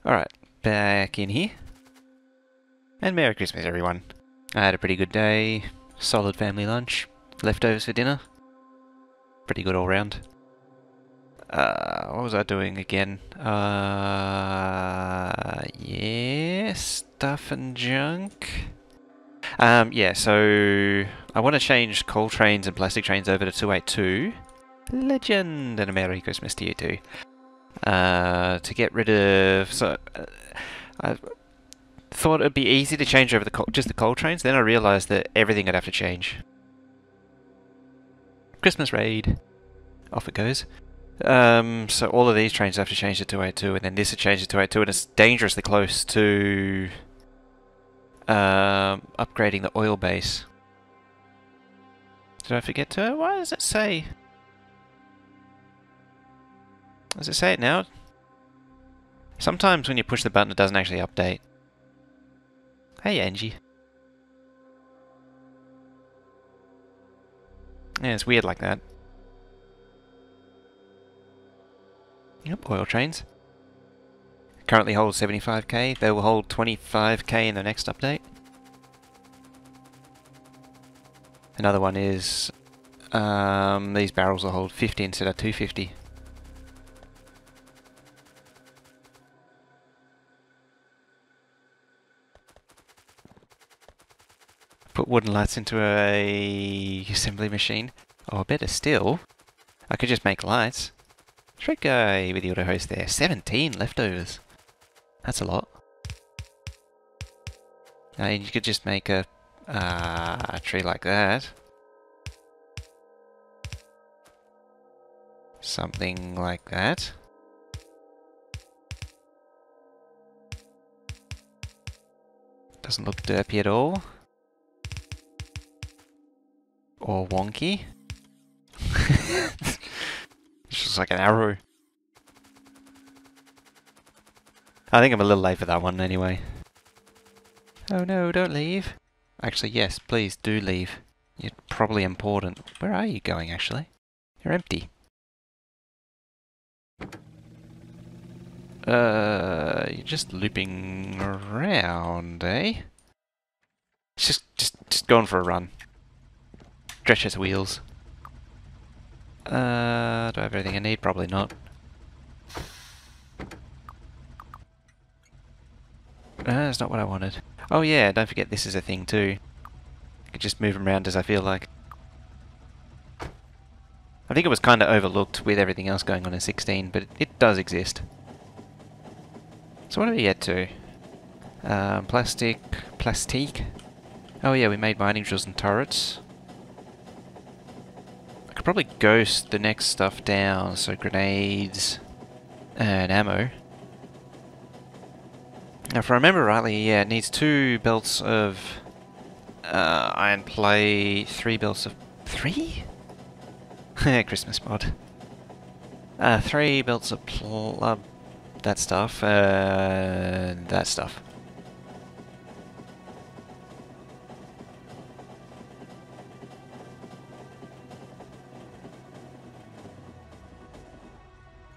Alright, back in here. And Merry Christmas, everyone. I had a pretty good day. Solid family lunch. Leftovers for dinner. Pretty good all round. What was I doing again? Yeah, stuff and junk. Yeah, so I want to change coal trains and plastic trains over to 282. Legend, and a Merry Christmas to you too. To get rid of... I thought it'd be easy to change over just the coal trains, then I realised that everything would have to change. Christmas raid. Off it goes. So all of these trains have to change to 282, and then this would change to 282, and it's dangerously close to upgrading the oil base. Did I forget to? Why does it say? Does it say it now? Sometimes when you push the button it doesn't actually update. Hey Angie. Yeah, it's weird like that. Yep, oil trains. Currently hold 75k. They will hold 25k in the next update. Another one is these barrels will hold 50 instead of 250. Put wooden lights into a assembly machine. Or better still, I could just make lights. Trick guy with the auto host there. 17 leftovers. That's a lot. You could just make a tree like that. Something like that. Doesn't look derpy at all. Or wonky. It's just like an arrow. I think I'm a little late for that one anyway. Oh no, don't leave. Actually, yes, please do leave. You're probably important. Where are you going, actually? You're empty. You're just looping around, eh? Just going for a run. Stretch his wheels. Do I have everything I need? Probably not. That's not what I wanted. Oh yeah, don't forget this is a thing too. I can just move them around as I feel like. I think it was kind of overlooked with everything else going on in 16, but it does exist. So what do we get to? Plastique. Oh yeah, we made mining drills and turrets. I could probably ghost the next stuff down, so grenades and ammo. Now if I remember rightly, yeah, it needs 2 belts of iron plate, 3 belts of... 3? Christmas mod. 3 belts of that stuff, that stuff.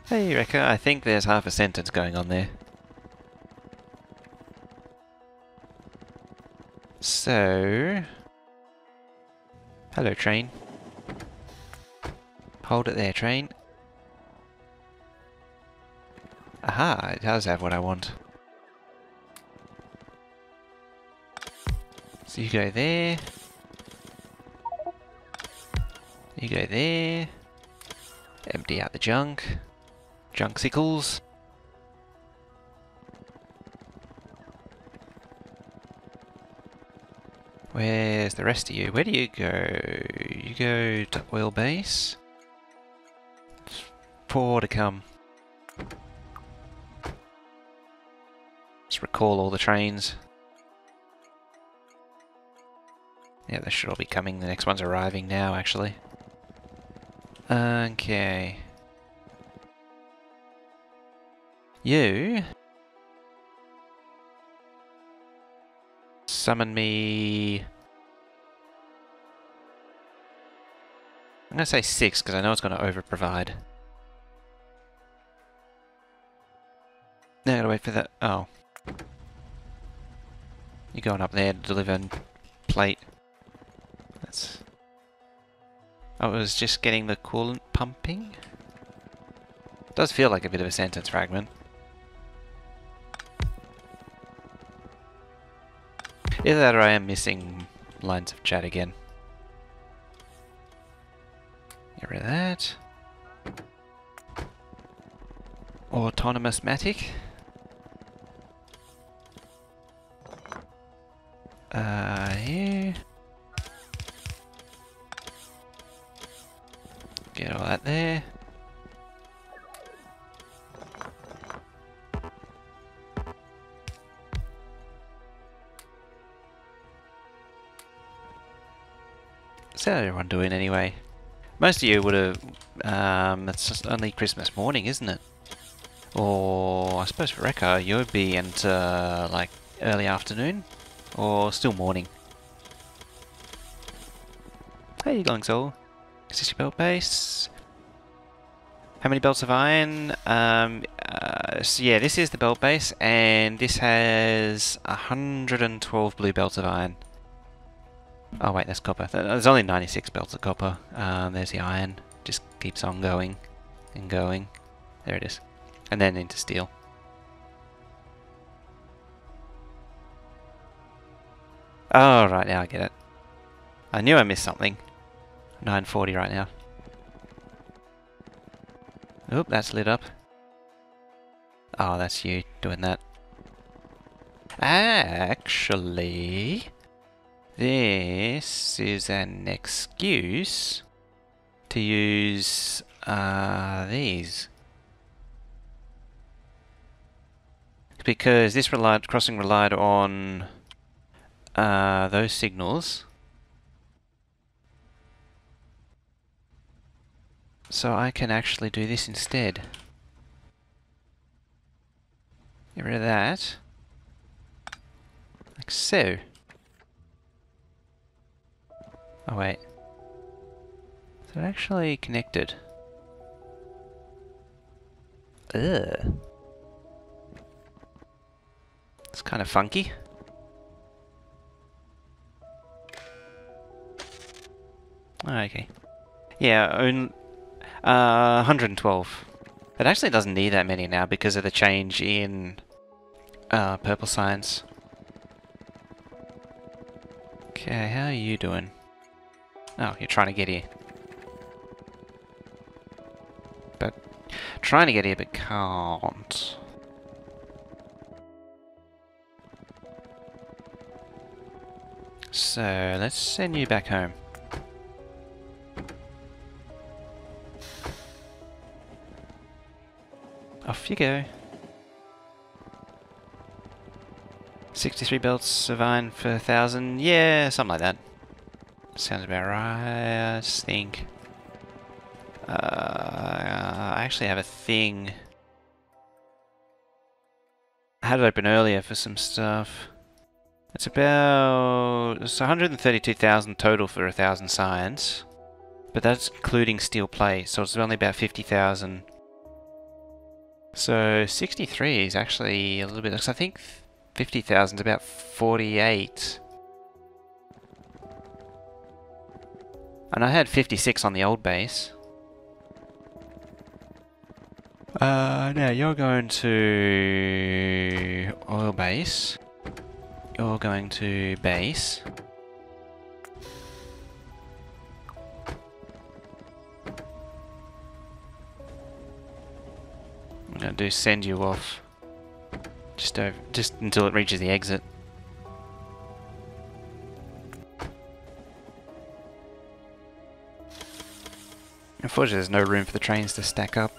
Hey Rekka, I think there's half a sentence going on there. So... Hello train. Hold it there, train. Aha, it does have what I want. So you go there. You go there. Empty out the junk. Junksicles. Where's the rest of you? Where do you go? You go to oil base. 4 to come. Just recall all the trains. Yeah, they should all be coming. The next one's arriving now, actually. Okay. You... Summon me... I'm going to say 6, because I know it's going to over-provide. Now I gotta wait for that. Oh. You're going up there to deliver plate. That's... I was just getting the coolant pumping. Does feel like a bit of a sentence fragment. Either that or I am missing lines of chat again. Get rid of that. Autonomous Matic. Here. Get all that there. What's everyone doing anyway? Most of you would have... it's just only Christmas morning, isn't it? Or I suppose for Rekka, you would be into like early afternoon? Or still morning? How you going, Soul? Is this your belt base? How many belts of iron? So yeah, this is the belt base, and this has 112 blue belts of iron. Oh wait, that's copper. There's only 96 belts of copper. There's the iron. Just keeps on going and going. There it is. And then into steel. Oh, right, now I get it. I knew I missed something. 940 right now. Oop, that's lit up. Oh, that's you doing that. Actually, this is an excuse to use these. Because this crossing relied on those signals. So I can actually do this instead. Get rid of that. Like so. Oh wait. Is it actually connected? Ugh. It's kind of funky. Okay. Yeah, 112. It actually doesn't need that many now because of the change in purple science. Okay, how are you doing? Oh, you're trying to get here. But trying to get here but can't. So let's send you back home. Off you go. 63 belts of iron for 1,000. Yeah, something like that. Sounds about right, I think. I actually have a thing. I had it open earlier for some stuff. It's 132,000 total for 1,000 science. But that's including steel plate, so it's only about 50,000. So 63 is actually a little bit, because I think 50,000 is about 48. And I had 56 on the old base. Now you're going to oil base. You're going to base. I'm going to do send you off. Just until it reaches the exit. Unfortunately, there's no room for the trains to stack up.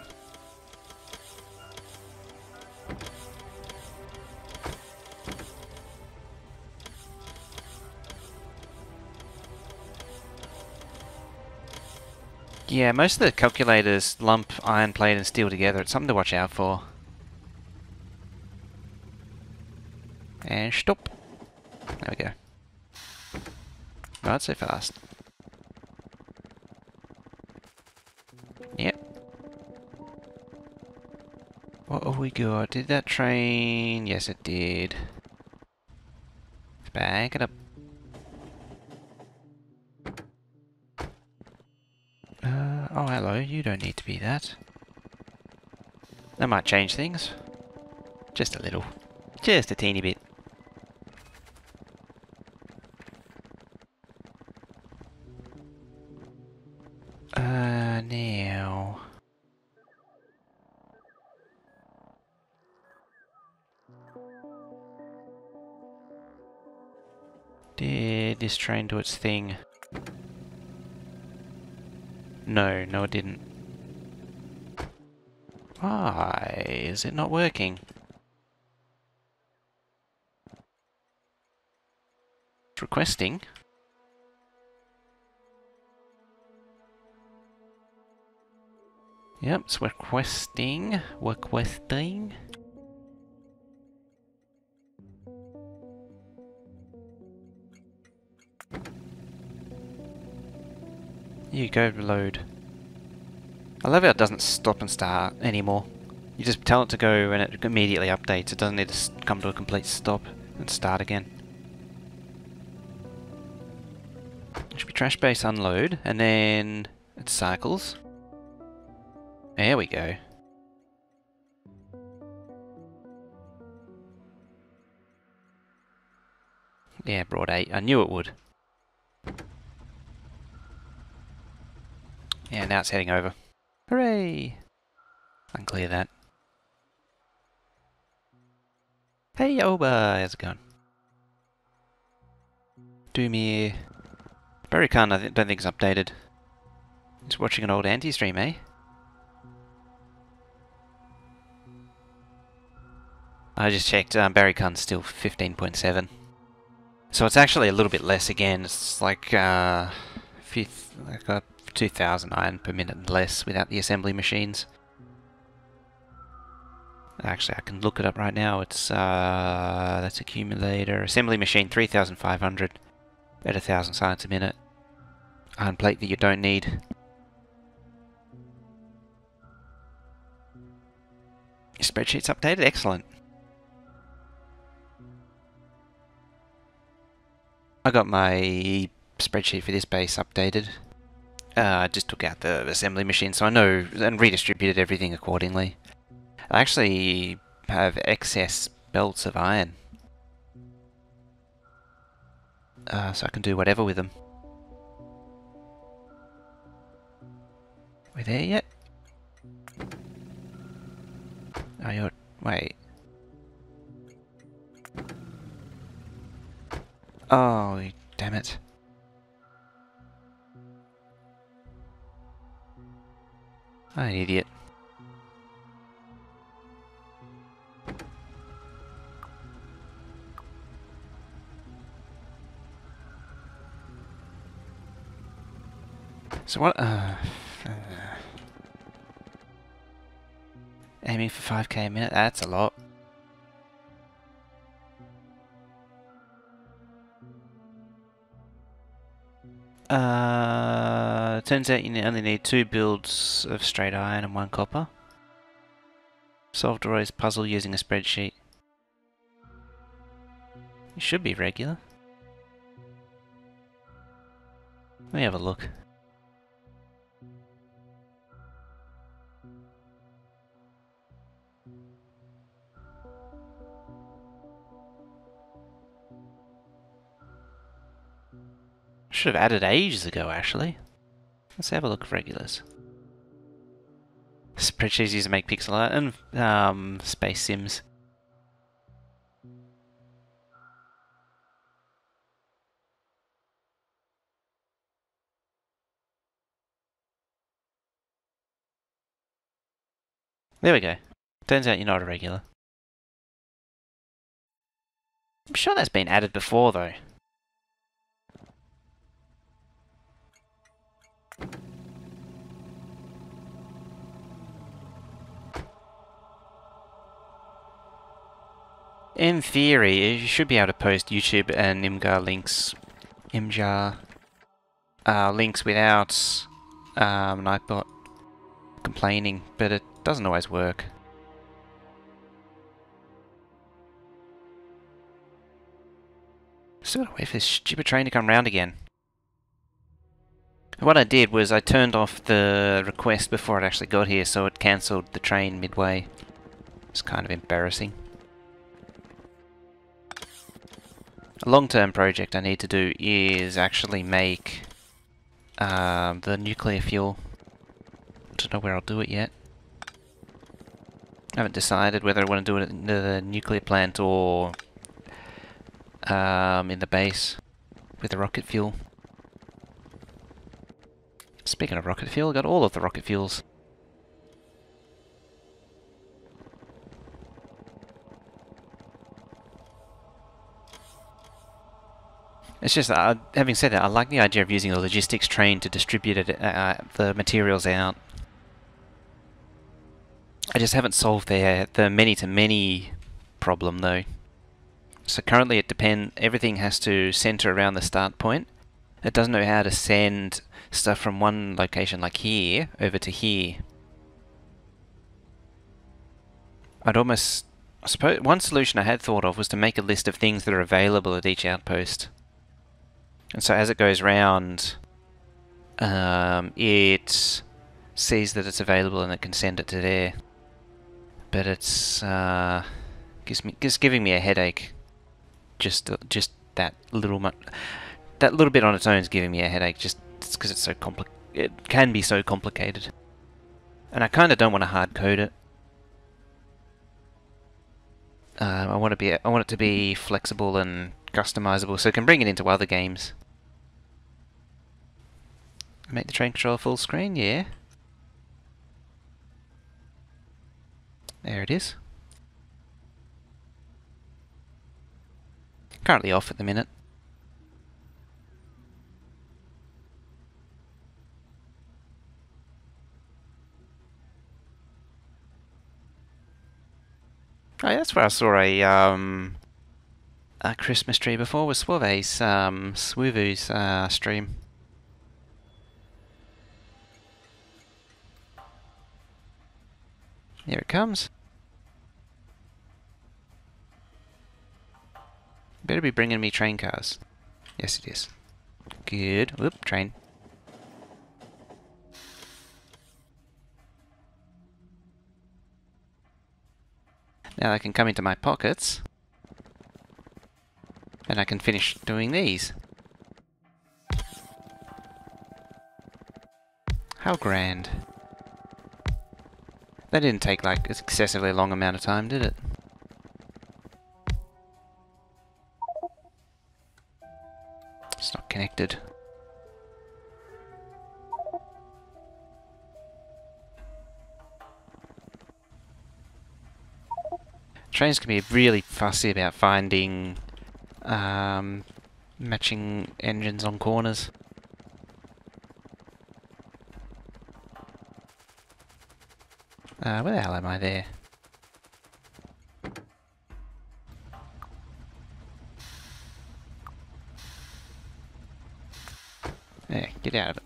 Yeah, most of the calculators lump iron plate and steel together. It's something to watch out for. And stop. There we go. Not so fast. Yep. Oh, have we got? Did that train? Yes, it did. Let's back it up. Oh, hello. You don't need to be that. That might change things. Just a little. Just a teeny bit. Now... Did this train do its thing? No, no it didn't. Why is it not working? It's requesting. Yep, it's requesting. Requesting. You go load. I love how it doesn't stop and start anymore. You just tell it to go and it immediately updates. It doesn't need to come to a complete stop and start again. It should be trash base unload and then it cycles. There we go. Yeah, brought 8. I knew it would. Yeah, now it's heading over. Hooray! I can clear that. Hey, Oba! How's it going? Doomir. Berrycon, I don't think it's updated. Just watching an old anti-stream, eh? I just checked, Berrycon's still 15.7. So it's actually a little bit less again. It's like, like 2,000 iron per minute less without the assembly machines. Actually, I can look it up right now. It's, that's accumulator. Assembly machine 3,500 at 1,000 science a minute. Iron plate that you don't need. Your spreadsheet's updated? Excellent. I got my spreadsheet for this base updated. I just took out the assembly machine, so I know, and redistributed everything accordingly. I actually have excess belts of iron. So I can do whatever with them. We there yet? Oh, you're... wait. Oh, damn it. I'm an idiot. So what, aiming for 5k a minute, that's a lot. Turns out you only need 2 builds of straight iron and 1 copper. Solve Doro's puzzle using a spreadsheet. It should be regular. Let me have a look. Should have added ages ago, actually. Let's have a look at regulars. Spreadsheets used to make pixel art and space sims. There we go. Turns out you're not a regular. I'm sure that's been added before, though. In theory, you should be able to post YouTube and Imgur links, links without Nightbot complaining, but it doesn't always work. Still gotta wait for this stupid train to come round again. What I did was I turned off the request before it actually got here, so it cancelled the train midway. It's kind of embarrassing. A long-term project I need to do is actually make the nuclear fuel. I don't know where I'll do it yet. I haven't decided whether I want to do it in the nuclear plant or in the base with the rocket fuel. Speaking of rocket fuel, I got all of the rocket fuels. It's just, having said that, I like the idea of using a logistics train to distribute it, the materials out. I just haven't solved the many-to-many problem though. So currently everything has to center around the start point. It doesn't know how to send stuff from one location like here over to here. I suppose one solution I had thought of was to make a list of things that are available at each outpost. And so as it goes round, it sees that it's available and it can send it to there. But it's just giving me a headache. Just that little bit on its own is giving me a headache. Just because it's so it can be so complicated, and I kind of don't want to hard code it. I want it to be flexible and customizable, so I can bring it into other games. Make the train controller full screen, yeah. There it is. Currently off at the minute. Oh, yeah, that's where I saw a Christmas tree before, was Swuvu's stream. Here it comes. Better be bringing me train cars. Yes, it is. Good. Whoop, train. Now I can come into my pockets. And I can finish doing these. How grand. That didn't take like an excessively long amount of time, did it? It's not connected. Trains can be really fussy about finding matching engines on corners. Where the hell am I there? There, get out of it.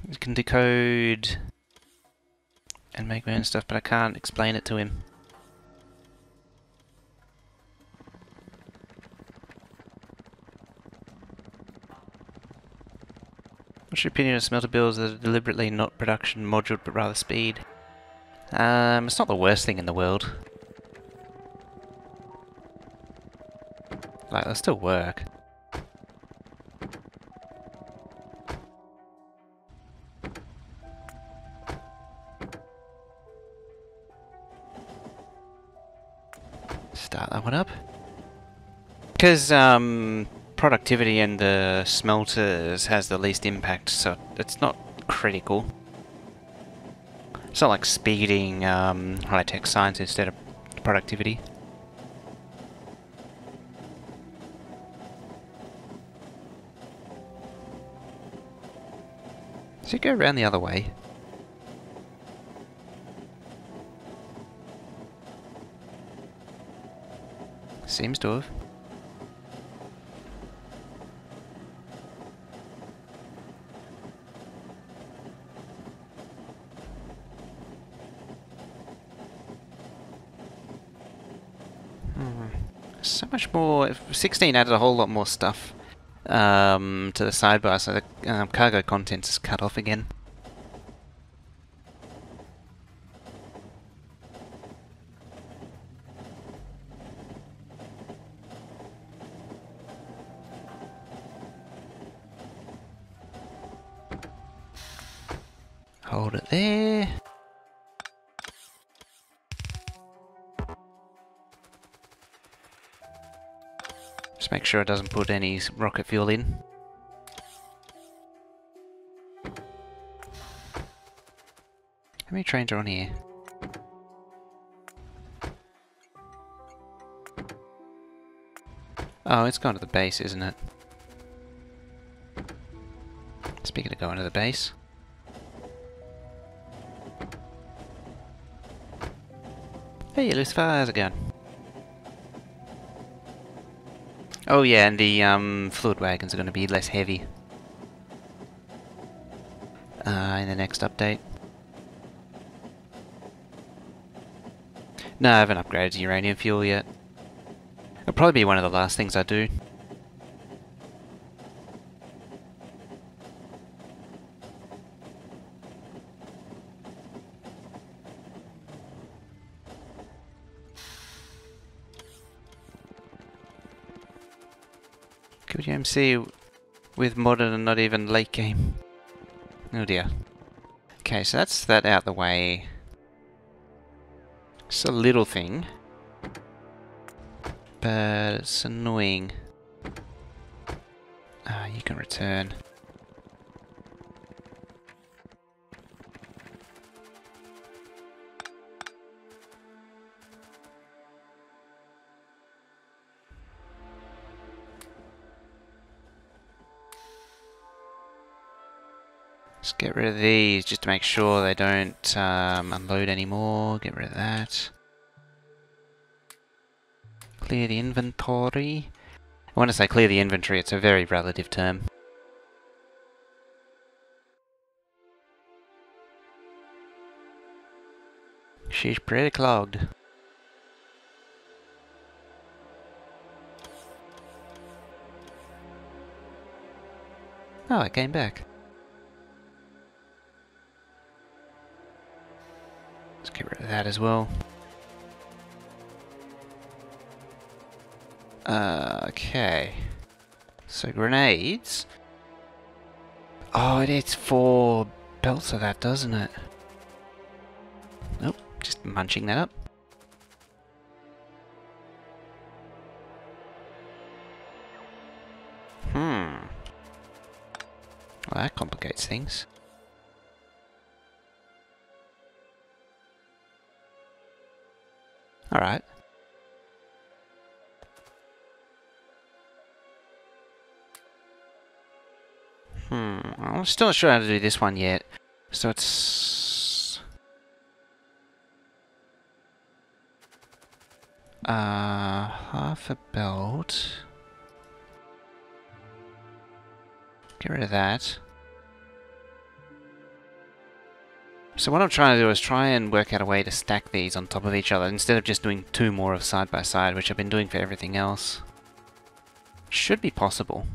You can decode and make my own stuff, but I can't explain it to him. What's your opinion of smelter builds that are deliberately not production module but rather speed? It's not the worst thing in the world. Like, they'll still work. Start that one up. Because productivity in the smelters has the least impact, so it's not critical. It's not like speeding high-tech science instead of productivity. So you go around the other way. Seems to have. So much more. 16 added a whole lot more stuff to the sidebar, so the cargo contents is cut off again. Hold it there. Just make sure it doesn't put any rocket fuel in. How many trains are on here? Oh, it's gone to the base, isn't it? Speaking of going to the base. Hey, Lucifer, how's it going? Oh yeah, and the fluid wagons are going to be less heavy in the next update. No, I haven't upgraded to uranium fuel yet. It'll probably be one of the last things I do. Good MC with modern and not even late game. Oh dear. Okay, so that's that out the way. It's a little thing, but it's annoying. Ah, you can return. Let's get rid of these just to make sure they don't unload anymore. Get rid of that. Clear the inventory. When I say clear the inventory, it's a very relative term. She's pretty clogged. Oh, it came back. Let's get rid of that as well. Okay. So grenades. Oh, it is 4 belts of that, doesn't it? Nope, just munching that up. Well, that complicates things. Alright. I'm still not sure how to do this one yet. So it's... half a belt. Get rid of that. So what I'm trying to do is try and work out a way to stack these on top of each other instead of just doing 2 more of side by side, which I've been doing for everything else. Should be possible.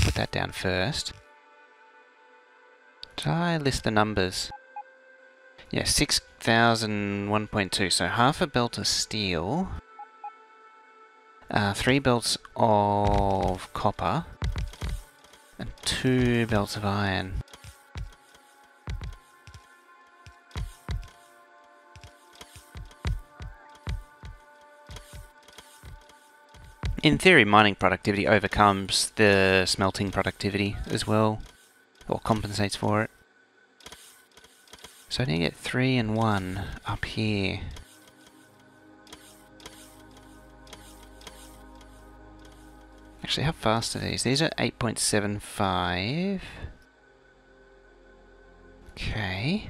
Put that down first. Did I list the numbers? Yeah, 6,000, 1.2. So half a belt of steel. 3 belts of copper. And 2 belts of iron. In theory, mining productivity overcomes the smelting productivity as well, or compensates for it. So I need to get 3 and 1 up here. Actually, how fast are these? These are 8.75. Okay.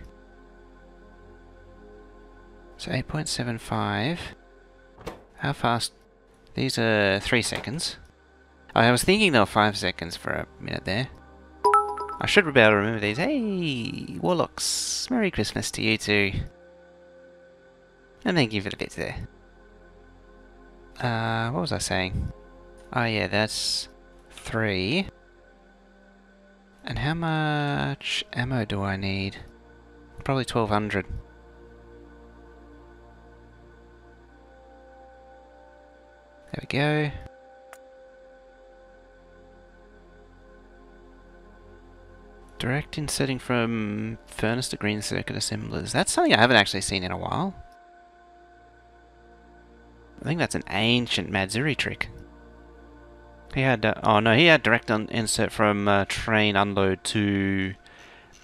So 8.75. How fast? These are 3 seconds. I was thinking they were 5 seconds for a minute there. I should be able to remember these. Hey, Warlocks! Merry Christmas to you too. And then give it a bit there. What was I saying? Oh yeah, that's 3. And how much ammo do I need? Probably 1200. There we go. Direct inserting from furnace to green circuit assemblers. That's something I haven't actually seen in a while. I think that's an ancient Matsuri trick. He had, oh no, he had direct insert from train unload to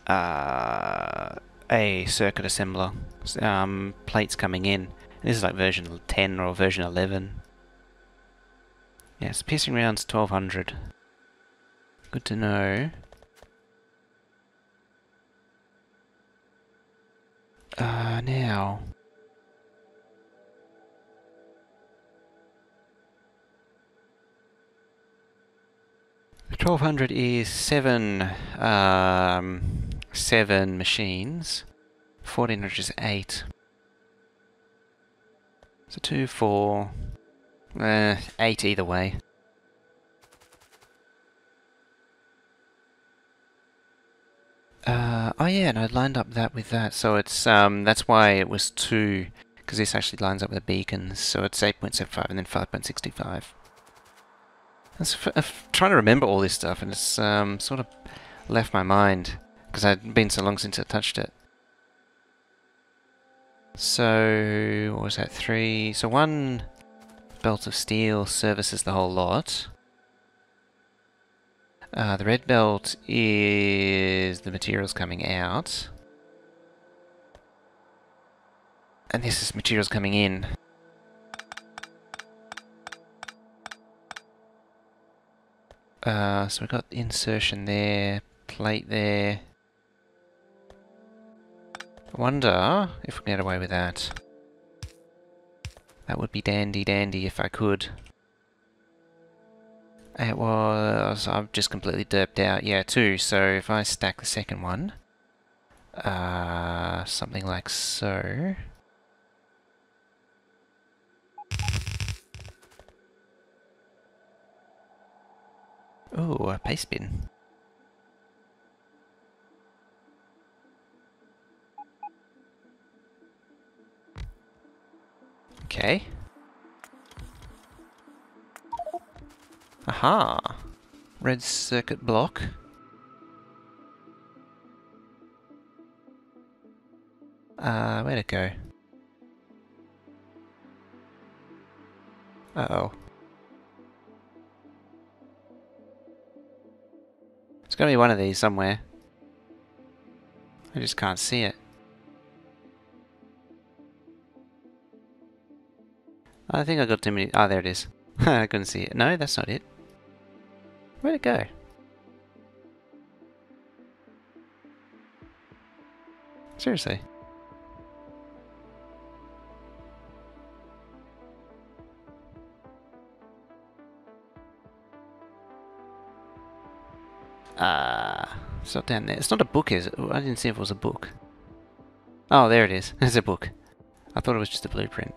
a circuit assembler. Plates coming in. This is like version 10 or version 11. Yes, piercing rounds 1200. Good to know. Now. 1200 is 7 machines. 1400 is 8. So 2, 4, 8 either way. Oh yeah, and I lined up that with that, so it's that's why it was 2, because this actually lines up with the beacons, so it's 8.75 and then 5.65. I'm trying to remember all this stuff, and it's sort of left my mind, because I'd been so long since I touched it. So, what was that, 3? So 1 belt of steel services the whole lot. The red belt is the materials coming out. And this is materials coming in. So we've got insertion there, plate there. I wonder if we can get away with that. That would be dandy dandy if I could. It was... I've just completely derped out. Yeah, 2. So if I stack the second one... something like so... Ooh, a paste bin. Okay. Aha! Red circuit block. Where'd it go? Uh-oh. It's gotta be one of these somewhere. I just can't see it. I think I got too many... Oh, there it is. I couldn't see it. No, that's not it. Where'd it go? Seriously. It's not down there. It's not a book, is it? I didn't see if it was a book. Oh, there it is. It's a book. I thought it was just a blueprint.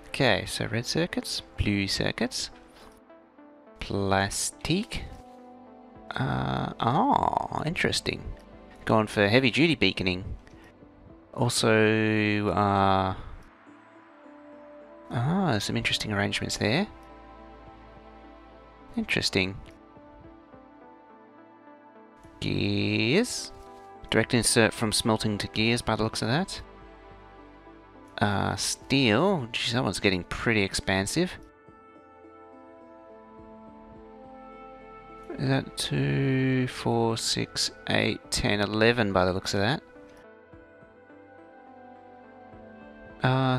Okay, so red circuits, blue circuits, plastic. Oh, interesting. Going for heavy duty beaconing. Also, some interesting arrangements there. Interesting. Gears. Direct insert from smelting to gears by the looks of that. Steel. Geez, that one's getting pretty expansive. Is that 2, 4, 6, 8, 10, 11 by the looks of that?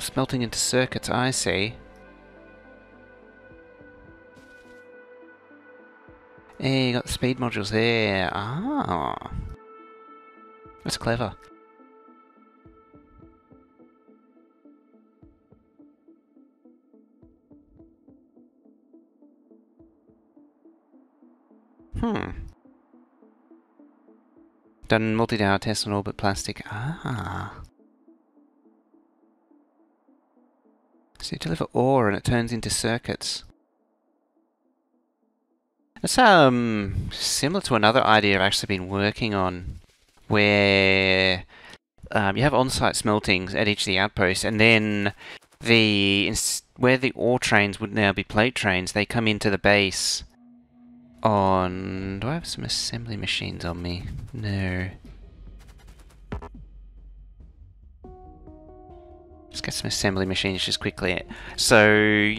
Smelting into circuits, I see. Hey, you got the speed modules there. Ah. That's clever. Done multi-hour tests on all but plastic. Ah. So you deliver ore and it turns into circuits. That's similar to another idea I've actually been working on, where you have on-site smeltings at each of the outposts, and then where the ore trains would now be plate trains, they come into the base on... Do I have some assembly machines on me? No. Let's get some assembly machines just quickly. So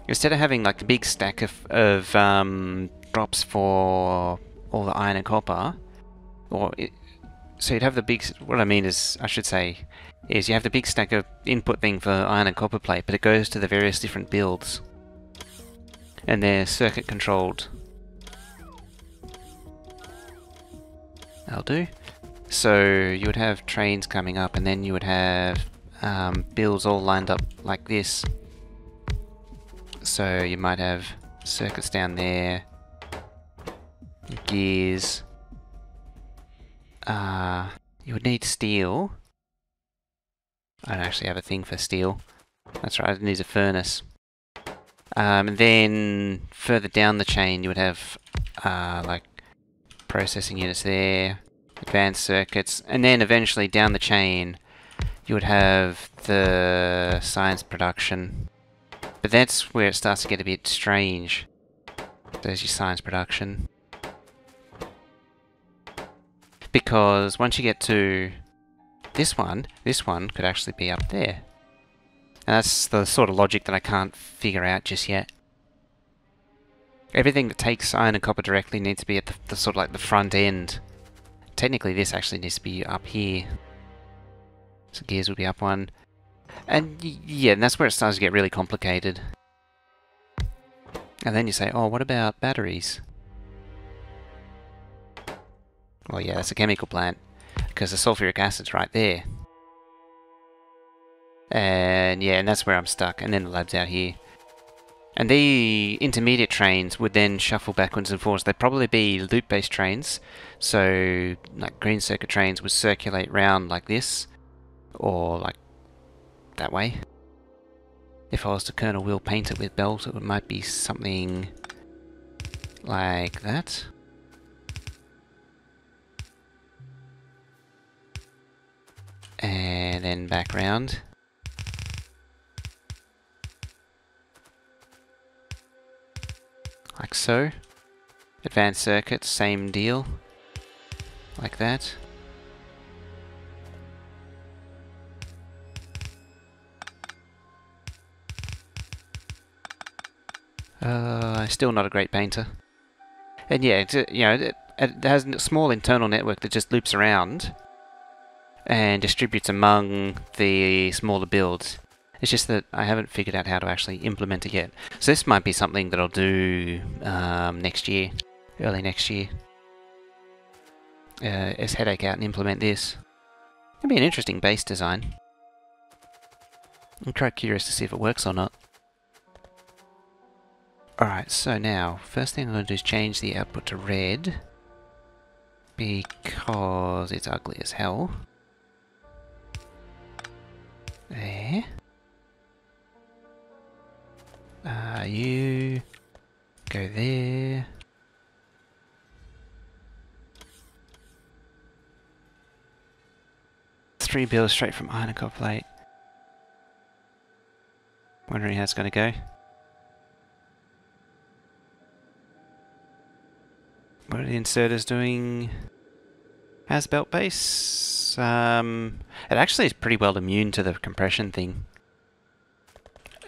instead of having like the big stack of drops for all the iron and copper, so you'd have the big... What I mean is, I should say, is you have the big stack of input thing for iron and copper plate, but it goes to the various different builds. And they're circuit controlled. That'll do. So you would have trains coming up, and then you would have builds all lined up like this. So you might have circuits down there, gears. You would need steel. I don't actually have a thing for steel. That's right, it needs a furnace. And then further down the chain you would have like processing units there, advanced circuits, and then eventually down the chain you would have the science production. But that's where it starts to get a bit strange. There's your science production. Because once you get to this one could actually be up there. And that's the sort of logic that I can't figure out just yet. Everything that takes iron and copper directly needs to be at the sort of like the front end. Technically this actually needs to be up here. So gears would be up one. And yeah, and that's where it starts to get really complicated. And then you say, oh, what about batteries? Well, yeah, that's a chemical plant, because the sulfuric acid's right there. And yeah, and that's where I'm stuck, and then the lab's out here. And the intermediate trains would then shuffle backwards and forwards. They'd probably be loop-based trains, so like green circuit trains would circulate round like this, or like that way. If I was to Colonel Will paint it with belt, it might be something like that. And then back round. Like so. Advanced circuits, same deal. Like that. Still not a great painter. And yeah, it has a small internal network that just loops around and distributes among the smaller builds. It's just that I haven't figured out how to actually implement it yet. So this might be something that I'll do next year, early next year. Is headache out and implement this. It'll be an interesting base design. I'm quite curious to see if it works or not. Alright, so now, first thing I'm going to do is change the output to red, because it's ugly as hell. There. You go there. Three bills straight from iron and copper plate. Wondering how it's going to go. What are the inserters doing? How's belt base? It actually is pretty well immune to the compression thing.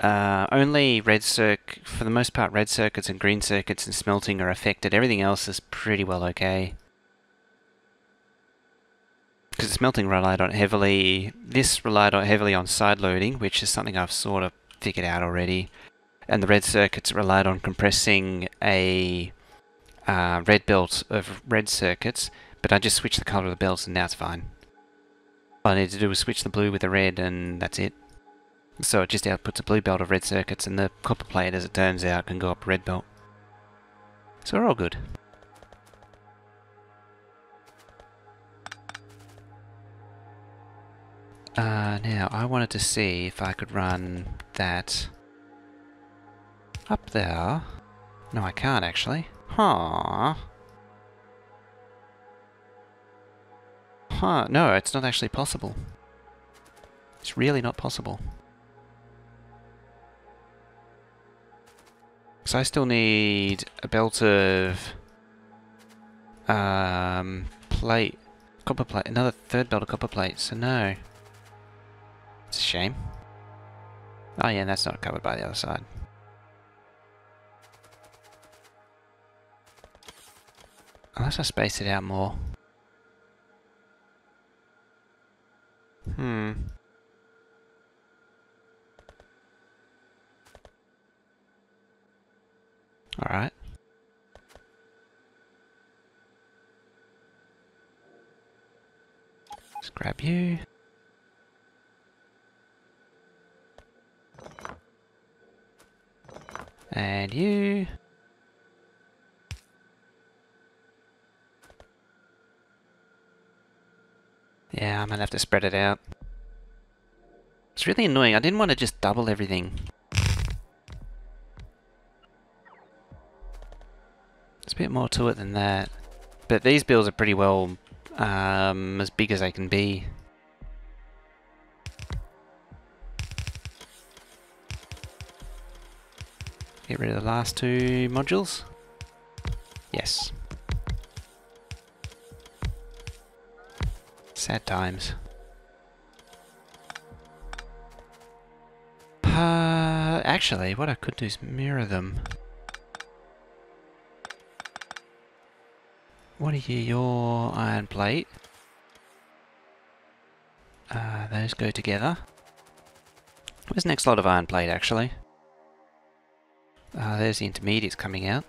Only for the most part, red circuits and green circuits and smelting are affected. Everything else is pretty well okay. Because the smelting relied on heavily... This relied on heavily on side loading, which is something I've sort of figured out already. And the red circuits relied on compressing a red belt of red circuits, but I just switched the colour of the belts and now it's fine. All I need to do is switch the blue with the red and that's it. So it just outputs a blue belt of red circuits, and the copper plate, as it turns out, can go up a red belt. So we're all good. Now, I wanted to see if I could run that up there. No, I can't actually. Huh. Huh, no, it's not actually possible. It's really not possible. So I still need a belt of plate, copper plate, another third belt of copper plate, so no. It's a shame. Oh yeah, and that's not covered by the other side. Unless I space it out more. Alright. Let's grab you. And you. Yeah, I'm gonna have to spread it out. It's really annoying. I didn't want to just double everything. There's a bit more to it than that. But these builds are pretty well as big as they can be. Get rid of the last two modules. Yes. Sad times. Actually, what I could do is mirror them. What are you, your iron plate? Those go together. Where's the next lot of iron plate, actually? There's the intermediates coming out.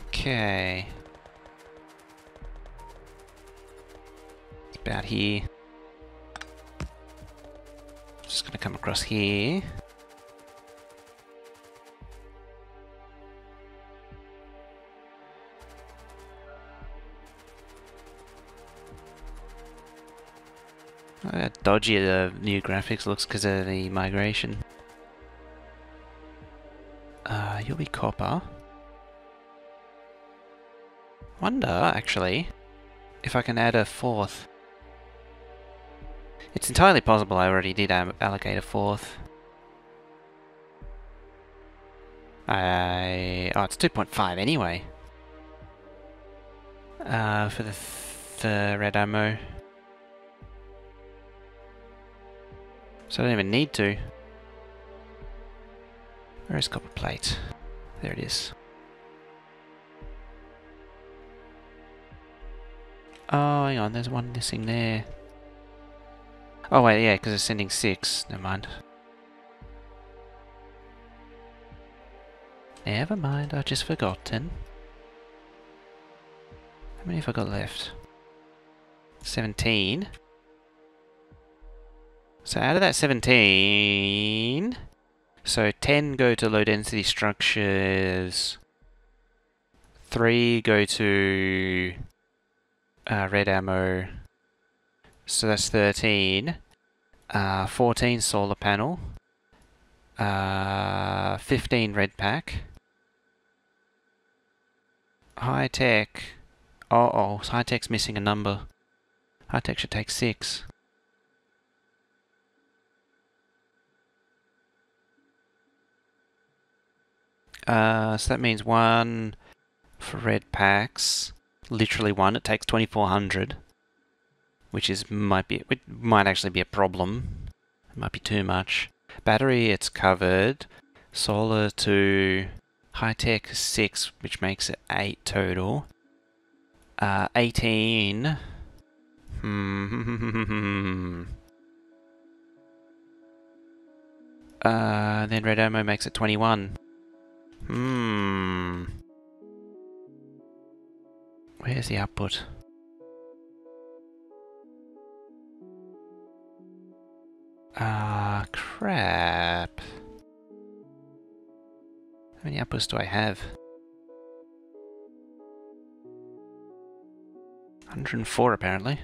Okay. It's about here. Just gonna come across here. Dodgy the new graphics looks because of the migration. You'll be copper. Wonder, actually, if I can add a fourth. It's entirely possible I already did allocate a fourth. Oh, it's 2.5 anyway. For the red ammo. So I don't even need to. Where is copper plate? There it is. Oh, hang on, there's one missing there. Oh wait, yeah, because it's sending 6. Never mind. Never mind, I've just forgotten. How many have I got left? 17. So out of that 17... So 10 go to low density structures. 3 go to red ammo. So that's 13. 14 solar panel. 15 red pack. High tech. Oh, high tech's missing a number. High tech should take 6. So that means 1 for red packs. Literally 1. It takes 2400, which might actually be a problem. It might be too much. Battery, it's covered. Solar 2. High tech 6, which makes it 8 total. 18. Then red ammo makes it 21. Where's the output? Crap. How many outputs do I have? 104 apparently.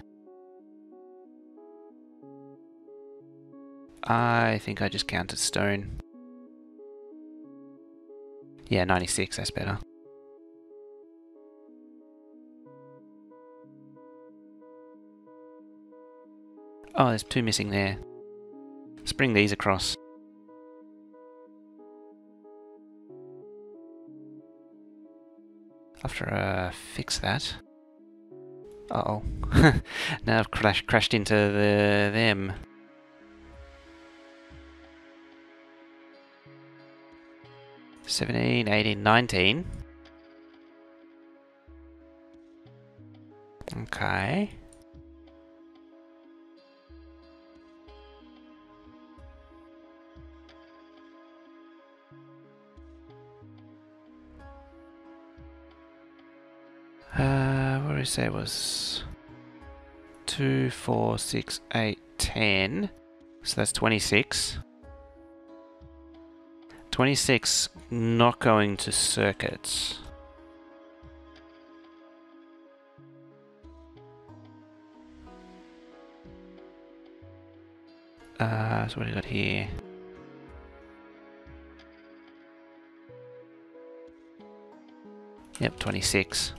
I think I just counted stone. Yeah, 96, that's better. Oh, there's 2 missing there. Let's bring these across. I'll have to fix that. Uh-oh. Now I've crashed into them. $17, $18, $19. Okay. What did I say it was? 2, 4, 6, 8, 10. So that's 26. 26 not going to circuits. So what do we got here? Yep, 26.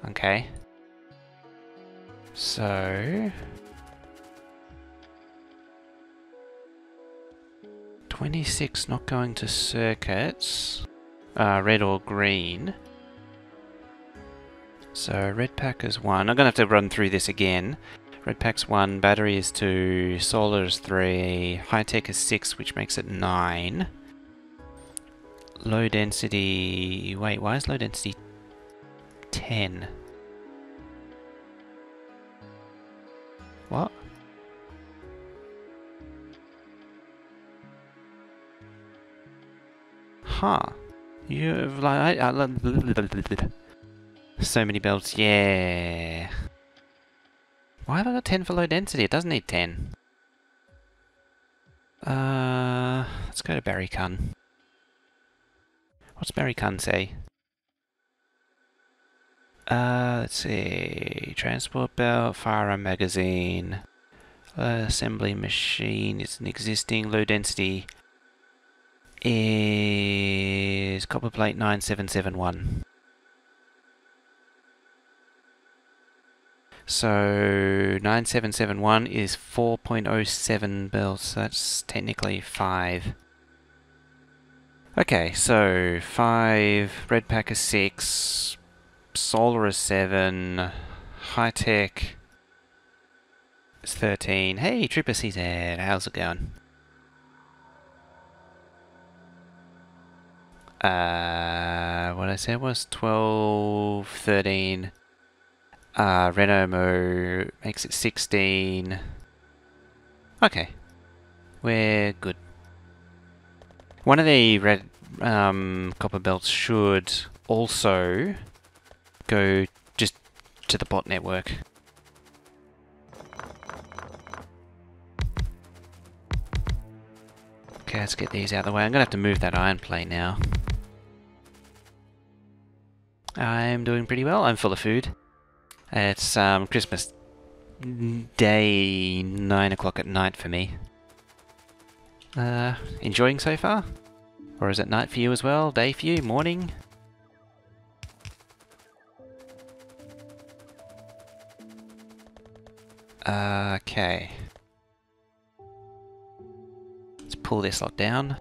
Okay. So 26 not going to circuits. Red or green. So red pack is 1. I'm gonna have to run through this again. Red pack's 1, battery is 2, solar is 3, high tech is 6, which makes it 9. Low density... Wait, why is low density 10? What? Huh. You've like... So many belts, yeah. Why have I got 10 for low density? It doesn't need 10. Let's go to Barrycun. What's Barrycun say? Let's see. Transport belt, firearm magazine, assembly machine. It's an existing low density. Is copper plate 9771. So 9771 is 4.07 belts. So that's technically 5. Okay, so 5. Red pack is 6. Solar is 7. High tech is 13. Hey, Trooper CZ, how's it going? What I said was 12, 13. Renault makes it 16. Okay, we're good. One of the red copper belts should also go just to the bot network. Okay, let's get these out of the way. I'm gonna have to move that iron plate now. I'm doing pretty well. I'm full of food. It's Christmas Day, 9 o'clock at night for me. Enjoying so far? Or is it night for you as well? Day for you? Morning? Okay. Let's pull this lot down.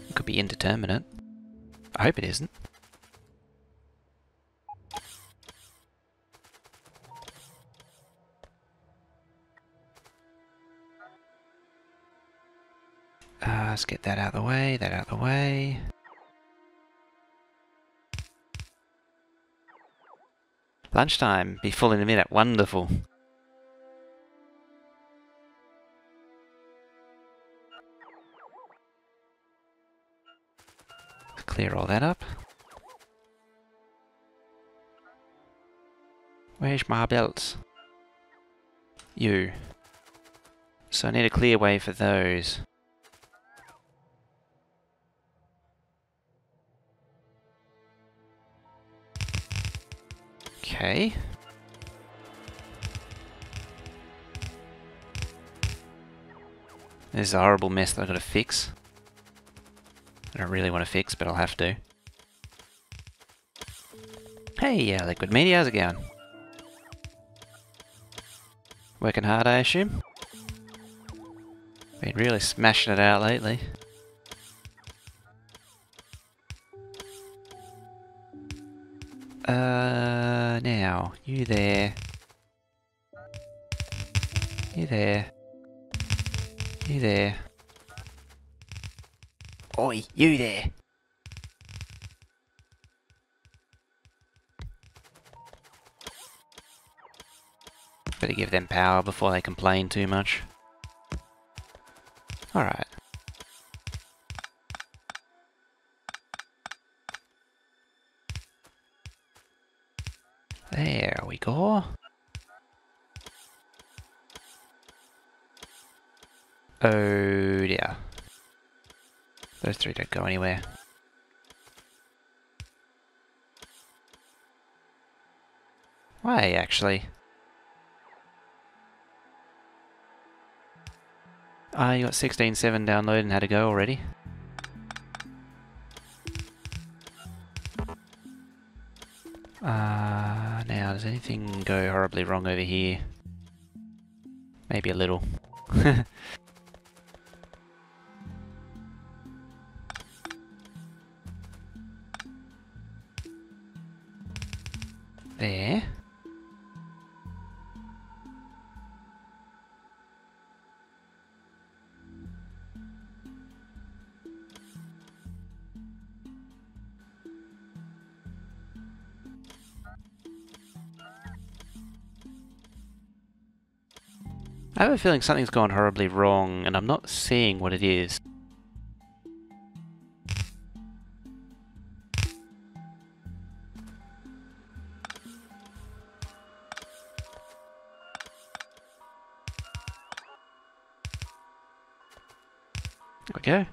It could be indeterminate. I hope it isn't. Let's get that out of the way, that out of the way. Lunchtime, be full in a minute, wonderful. Clear all that up. Where's my belts? You. So I need a clear way for those. Okay. This is a horrible mess that I've got to fix. I don't really want to fix, but I'll have to. Hey, Liquid Media, how's it going? Working hard, I assume? Been really smashing it out lately. Now, you there. You there. You there. Oi, you there. Better give them power before they complain too much. Alright. There we go. Oh dear. Those three don't go anywhere. Why, actually? You got 16.7 download and had to go already? Now, does anything go horribly wrong over here? Maybe a little. There. I have a feeling something's gone horribly wrong, and I'm not seeing what it is. There we go.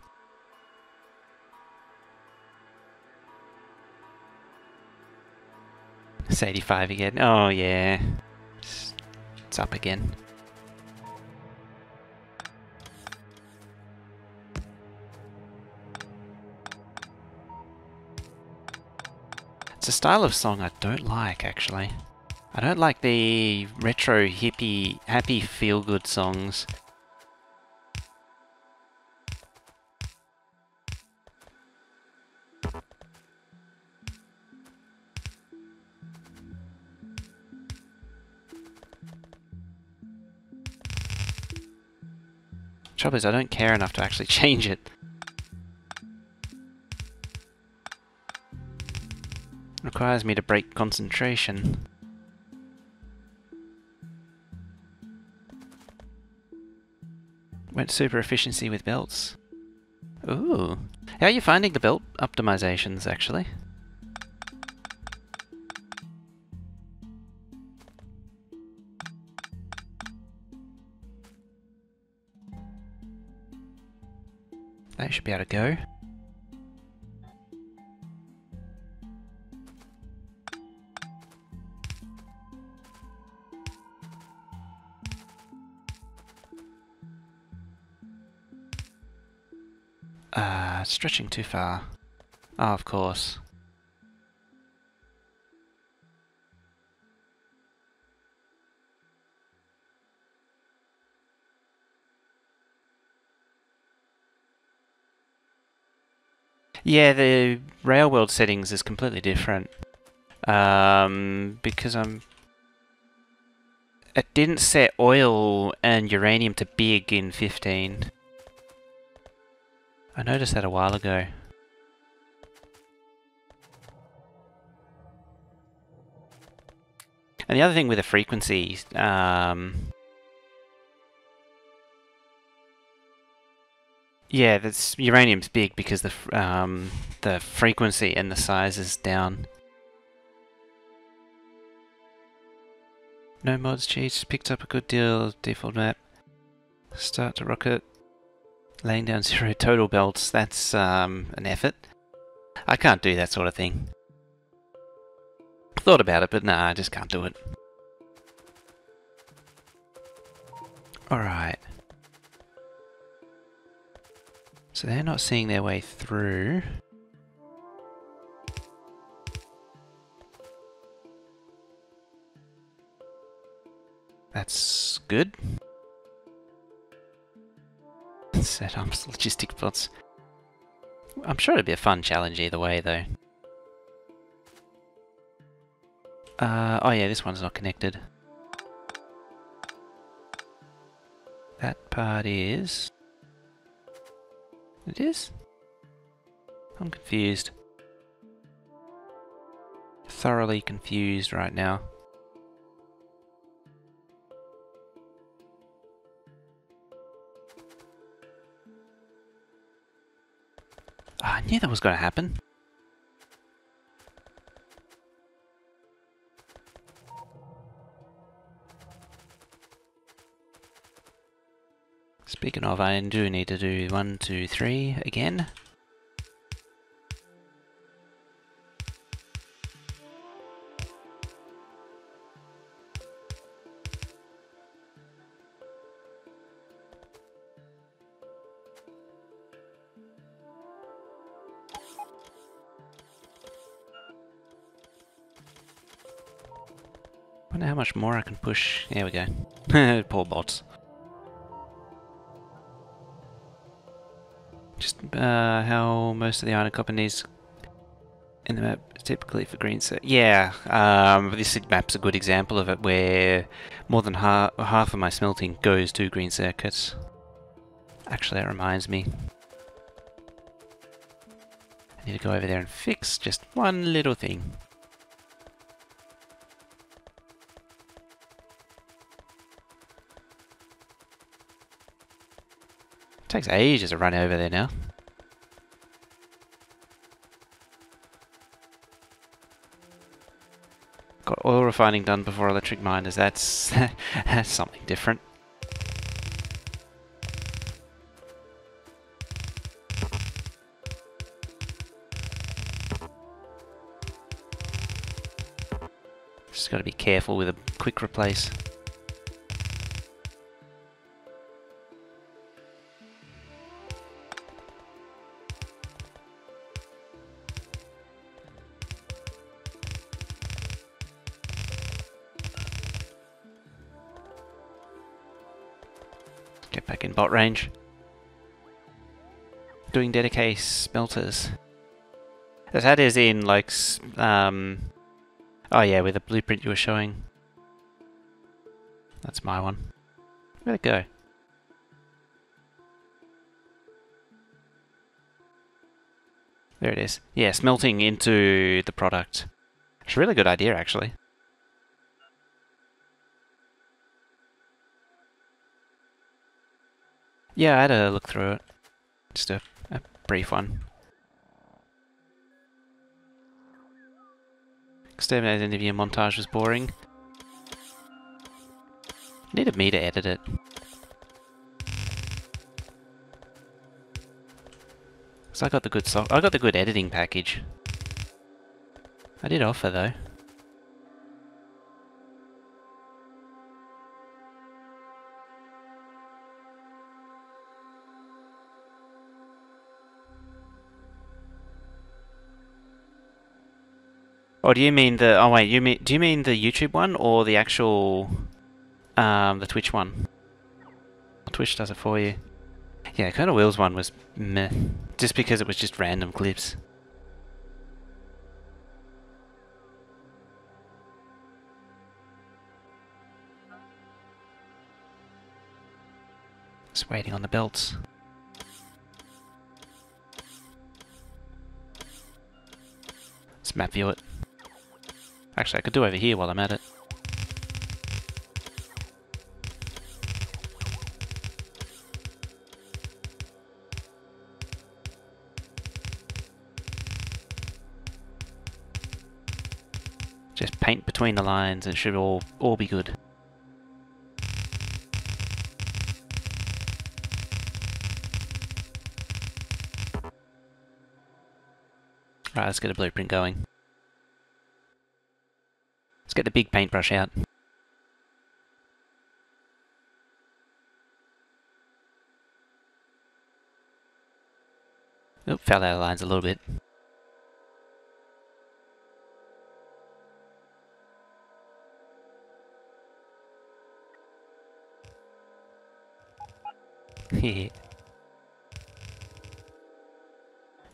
It's 85 again. Oh yeah. It's up again. It's a style of song I don't like, actually. I don't like the retro, hippie, happy, feel-good songs. Trouble is, I don't care enough to actually change it. Requires me to break concentration. Went super efficiency with belts. Ooh. How are you finding the belt optimizations, actually? They should be able to go. Stretching too far. Oh, of course. Yeah, the rail world settings is completely different. Because it didn't set oil and uranium to big in 15. I noticed that a while ago. And the other thing with the frequency, yeah, that's uranium's big because the frequency and the size is down. No mods, cheats, picked up a good deal. Default map. Start to rocket. Laying down 0 total belts. That's an effort. I can't do that sort of thing. Thought about it, but nah, I just can't do it. Alright. So they're not seeing their way through. That's good. Set up logistic plots. I'm sure it'd be a fun challenge either way, though. Oh yeah, this one's not connected. That part is... It is? I'm confused. Thoroughly confused right now. Oh, I knew that was going to happen. Speaking of, I do need to do 1, 2, 3 again. Wonder how much more I can push. There we go. Poor bots. Just how most of the iron copper needs in the map typically for green circuit. Yeah, this map's a good example of it, where more than half of my smelting goes to green circuits. Actually, that reminds me. I need to go over there and fix just one little thing. Takes ages to run over there now. Got oil refining done before electric miners. That's that's something different. Just got to be careful with a quick replace. Get back in bot range. Doing dedicated smelters. That is in like, oh yeah, with the blueprint you were showing. That's my one. Where'd it go? There it is. Yeah, smelting into the product. It's a really good idea, actually. Yeah, I had a look through it. Just a brief one. Exterminator's interview montage was boring. Needed me to edit it. So I got the good editing package. I did offer though. Or do you mean the... Oh wait, do you mean the YouTube one or the actual... the Twitch one? Twitch does it for you. Yeah, Colonel Will's one was meh. Just because it was just random clips. Just waiting on the belts. Let's map view it. Actually, I could do over here while I'm at it. Just paint between the lines and it should all be good. Right, let's get a blueprint going. Let's get the big paintbrush out. Oh, fell out of lines a little bit.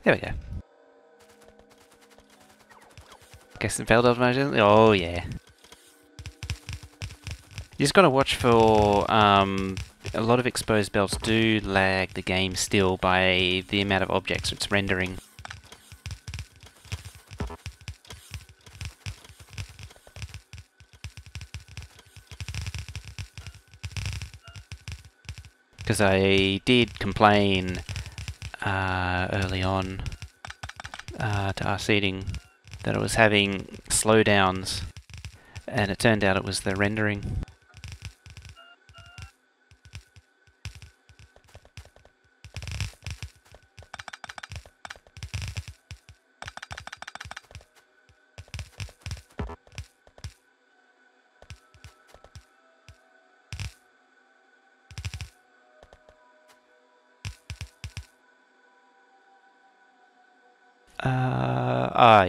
There we go. Guess it failed automatically? Oh yeah. You just gotta watch for, a lot of exposed belts do lag the game still by the amount of objects it's rendering. Because I did complain early on to our seeding that it was having slowdowns, and it turned out it was the rendering.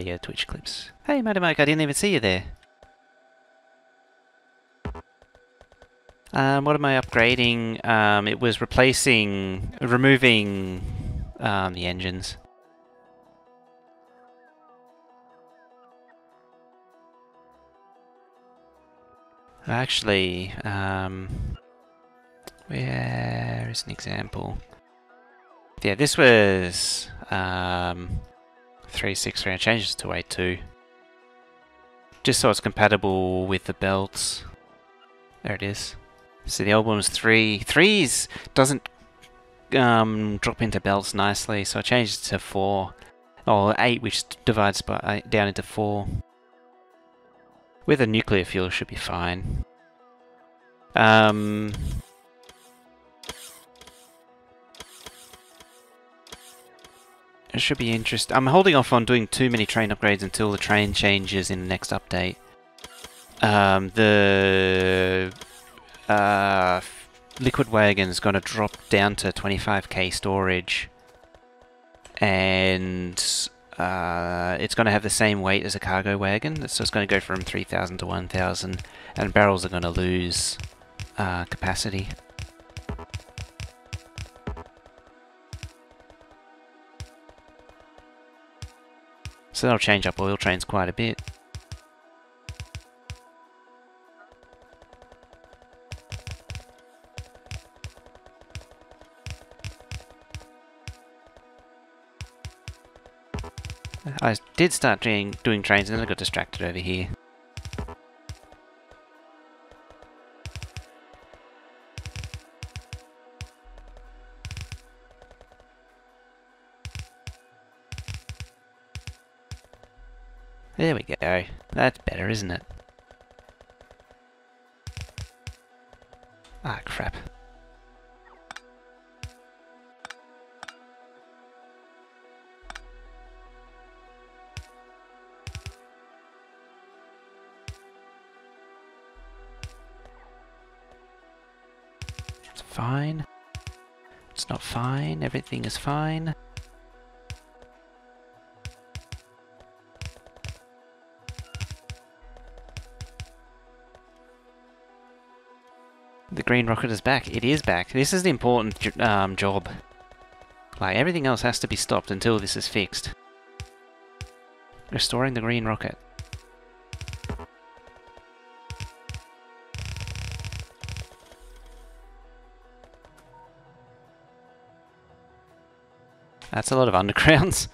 Yeah, Twitch clips. Hey, Mighty Mike, I didn't even see you there. What am I upgrading? It was removing the engines. Actually, where is an example? Yeah, this was 363. I changed it to 82. Just so it's compatible with the belts. There it is. So the old one was 3. 3's doesn't drop into belts nicely, so I changed it to 4. Or 8, which divides by down into 4. With a nuclear fuel should be fine. It should be interesting. I'm holding off on doing too many train upgrades until the train changes in the next update. The liquid wagon is going to drop down to 25k storage, and it's going to have the same weight as a cargo wagon, so it's going to go from 3,000 to 1,000, and barrels are going to lose capacity. So that'll change up oil trains quite a bit. I did start doing trains and then I got distracted over here. There we go. That's better, isn't it? Ah, crap. It's fine. It's not fine. Everything is fine. The green rocket is back. It is back. This is the important job. Like, everything else has to be stopped until this is fixed. Restoring the green rocket. That's a lot of undergrounds.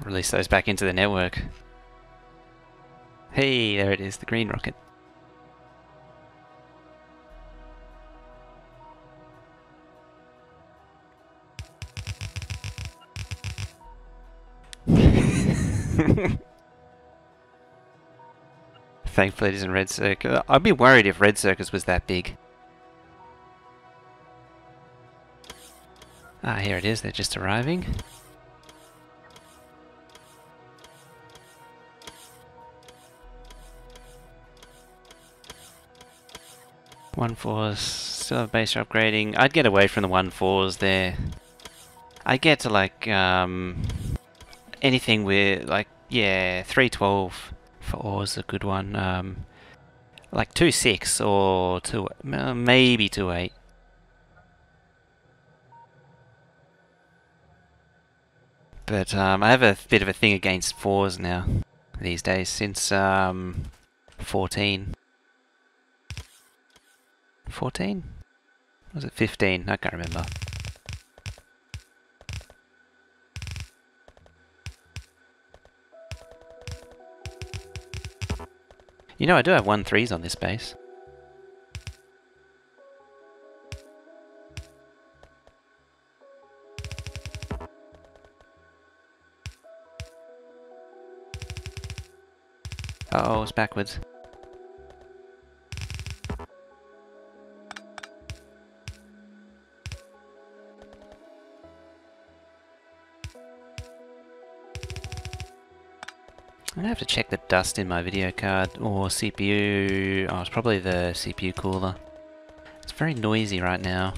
Release those back into the network. Hey, there it is, the green rocket. Thankfully it isn't Red Circus. I'd be worried if Red Circus was that big. Ah, here it is, they're just arriving. 1-4s, still have base upgrading. I'd get away from the 1-4s there. I'd get to like anything with like, yeah, 312 for ore is a good one. Like 2-6 or maybe 2-8. But I have a bit of a thing against 4s now these days since 14. 14? Was it 15? I can't remember. You know, I do have 1-3s on this base. Uh-oh, it's backwards. I'm gonna have to check the dust in my video card or CPU. Oh, it's probably the CPU cooler. It's very noisy right now.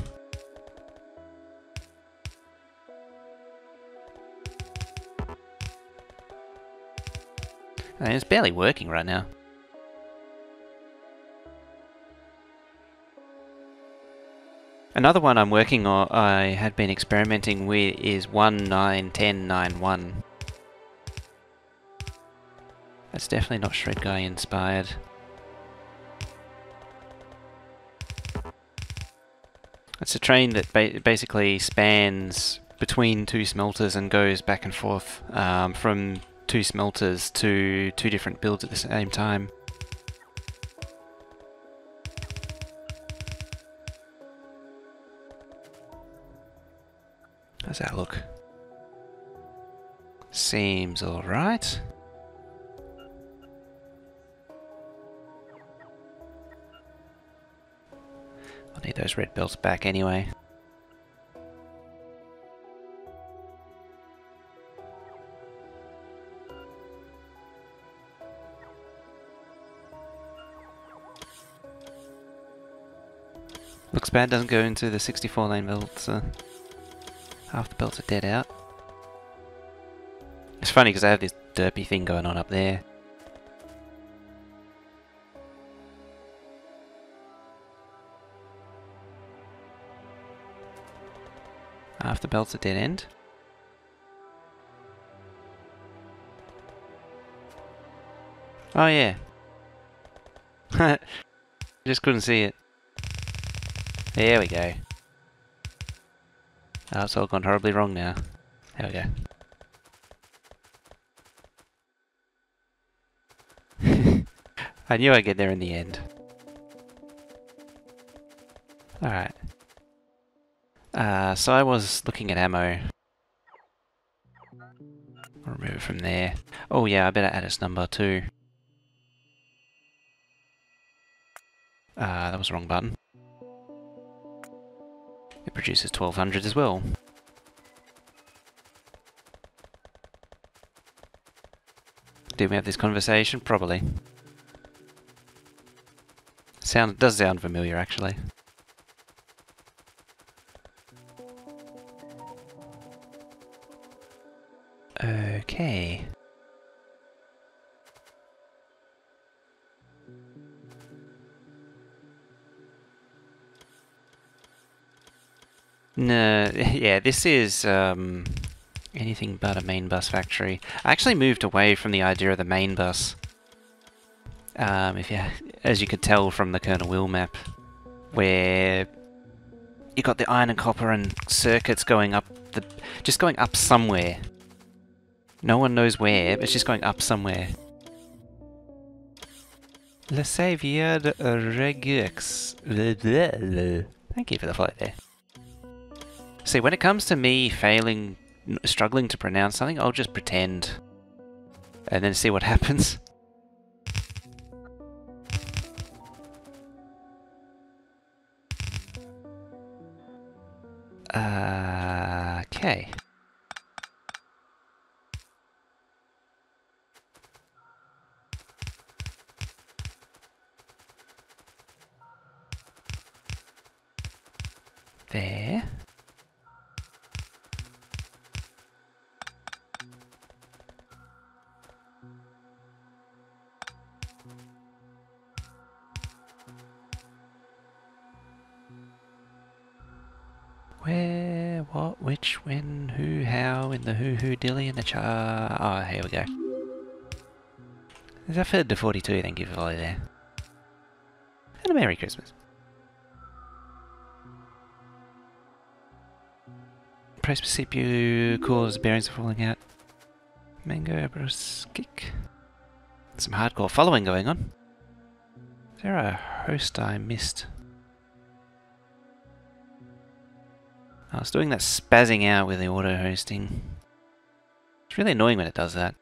I mean, it's barely working right now. Another one I'm working on, I had been experimenting with, is 191091. That's definitely not Shred Guy inspired. It's a train that basically spans between two smelters and goes back and forth from two smelters to two different builds at the same time. How's that look? Seems alright. I'll need those red belts back anyway. Looks bad, doesn't go into the 64 lane belts. Half the belts are dead out. It's funny because I have this derpy thing going on up there. Half the belts are dead end. Oh yeah. Just couldn't see it. There we go. Oh, it's all gone horribly wrong now. There we go. I knew I'd get there in the end. Alright. So I was looking at ammo. I'll remove it from there. Oh yeah, I better add its number too. That was the wrong button. It produces 1200 as well. Did we have this conversation? Probably. Does sound familiar actually. Okay. No, yeah, this is anything but a main bus factory. I actually moved away from the idea of the main bus. As you could tell from the Colonel Will map, where you got the iron and copper and circuits going up just going up somewhere. No one knows where, but it's just going up somewhere. Le Savier de Regux. Thank you for the float there. See, when it comes to me struggling to pronounce something, I'll just pretend. And then see what happens. Okay. there. Where, what, which, when, who, how, in the who, dilly, in the char... Oh, here we go. There's a third to 42, thank you for following there. And a Merry Christmas. Press CPU cause bearings are falling out. Mango, bruskik. Some hardcore following going on. Is there a host I missed? I was doing that spazzing out with the auto hosting. It's really annoying when it does that.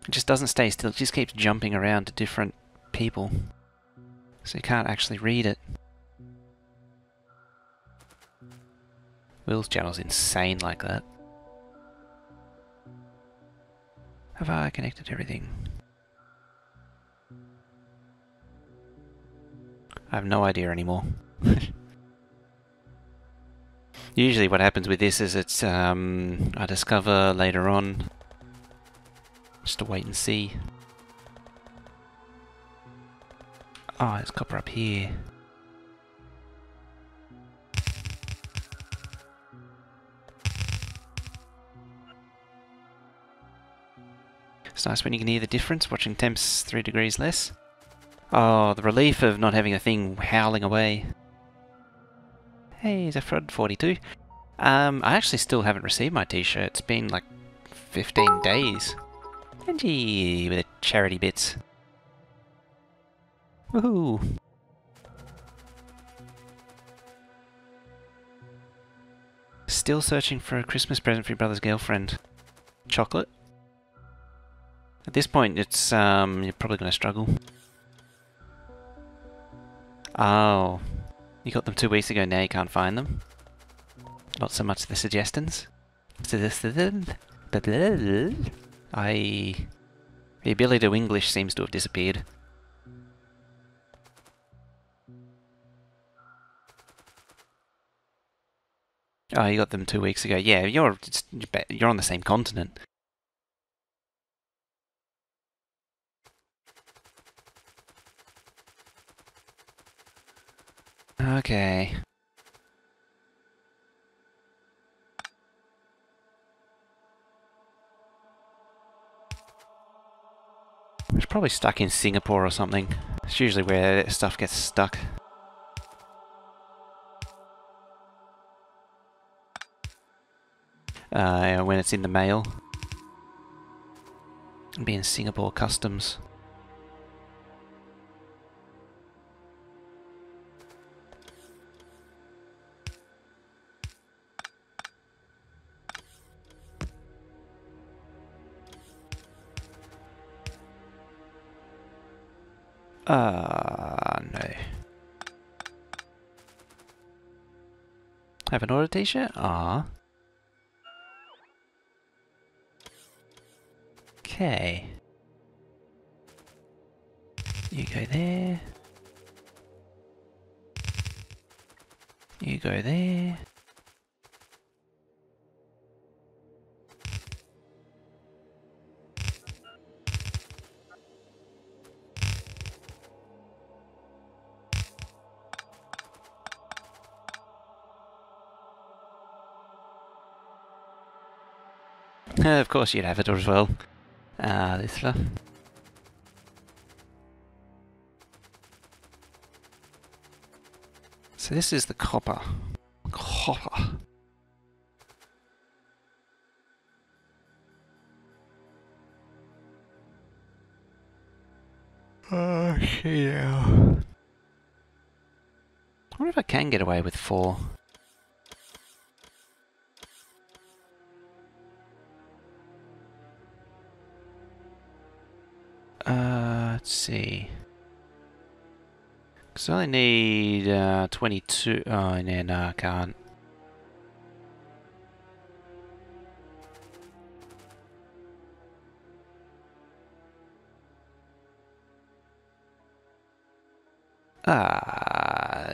It just doesn't stay still, it just keeps jumping around to different people. So you can't actually read it. Will's channel's insane like that. Have I connected everything? I have no idea anymore. Usually what happens with this is it's, I discover later on. Just to wait and see. Oh, there's copper up here. It's nice when you can hear the difference, watching temps 3 degrees less. Oh, the relief of not having a thing howling away. Hey, Zephrod 42. I actually still haven't received my t-shirt. It's been like 15 days. Benji with the charity bits. Woohoo! Still searching for a Christmas present for your brother's girlfriend. Chocolate? At this point, it's, you're probably going to struggle. Oh. You got them 2 weeks ago, now you can't find them? Not so much the suggestions. The ability to English seems to have disappeared. Oh, you got them 2 weeks ago. Yeah, you're on the same continent. Okay. It's probably stuck in Singapore or something. It's usually where stuff gets stuck. When it's in the mail. It'll be in Singapore Customs. No. Have an order t-shirt? Ah. Okay. You go there. You go there. Of course you'd have it as well. This stuff. So this is the copper. Copper. Oh, yeah. I wonder if I can get away with 4. Let's see. Because I only need 22. Oh, no, I can't.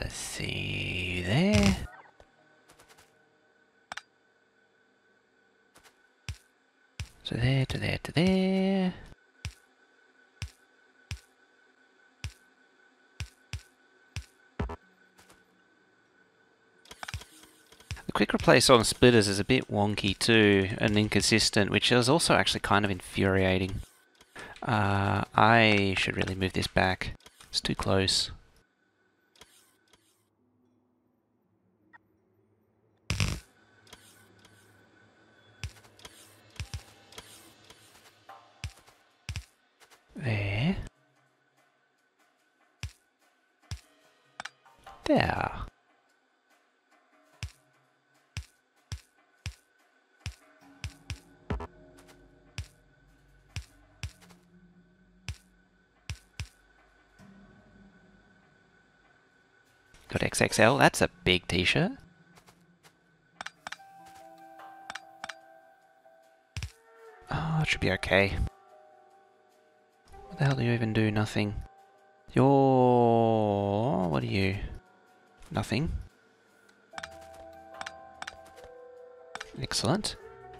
See you there. So there to there to there. The quick replace on splitters is a bit wonky too, and inconsistent, which is also actually kind of infuriating. I should really move this back. It's too close. There. There. Got XXL, that's a big t-shirt. Oh, it should be okay. What the hell do you even do? Nothing. What are you? Nothing. Excellent.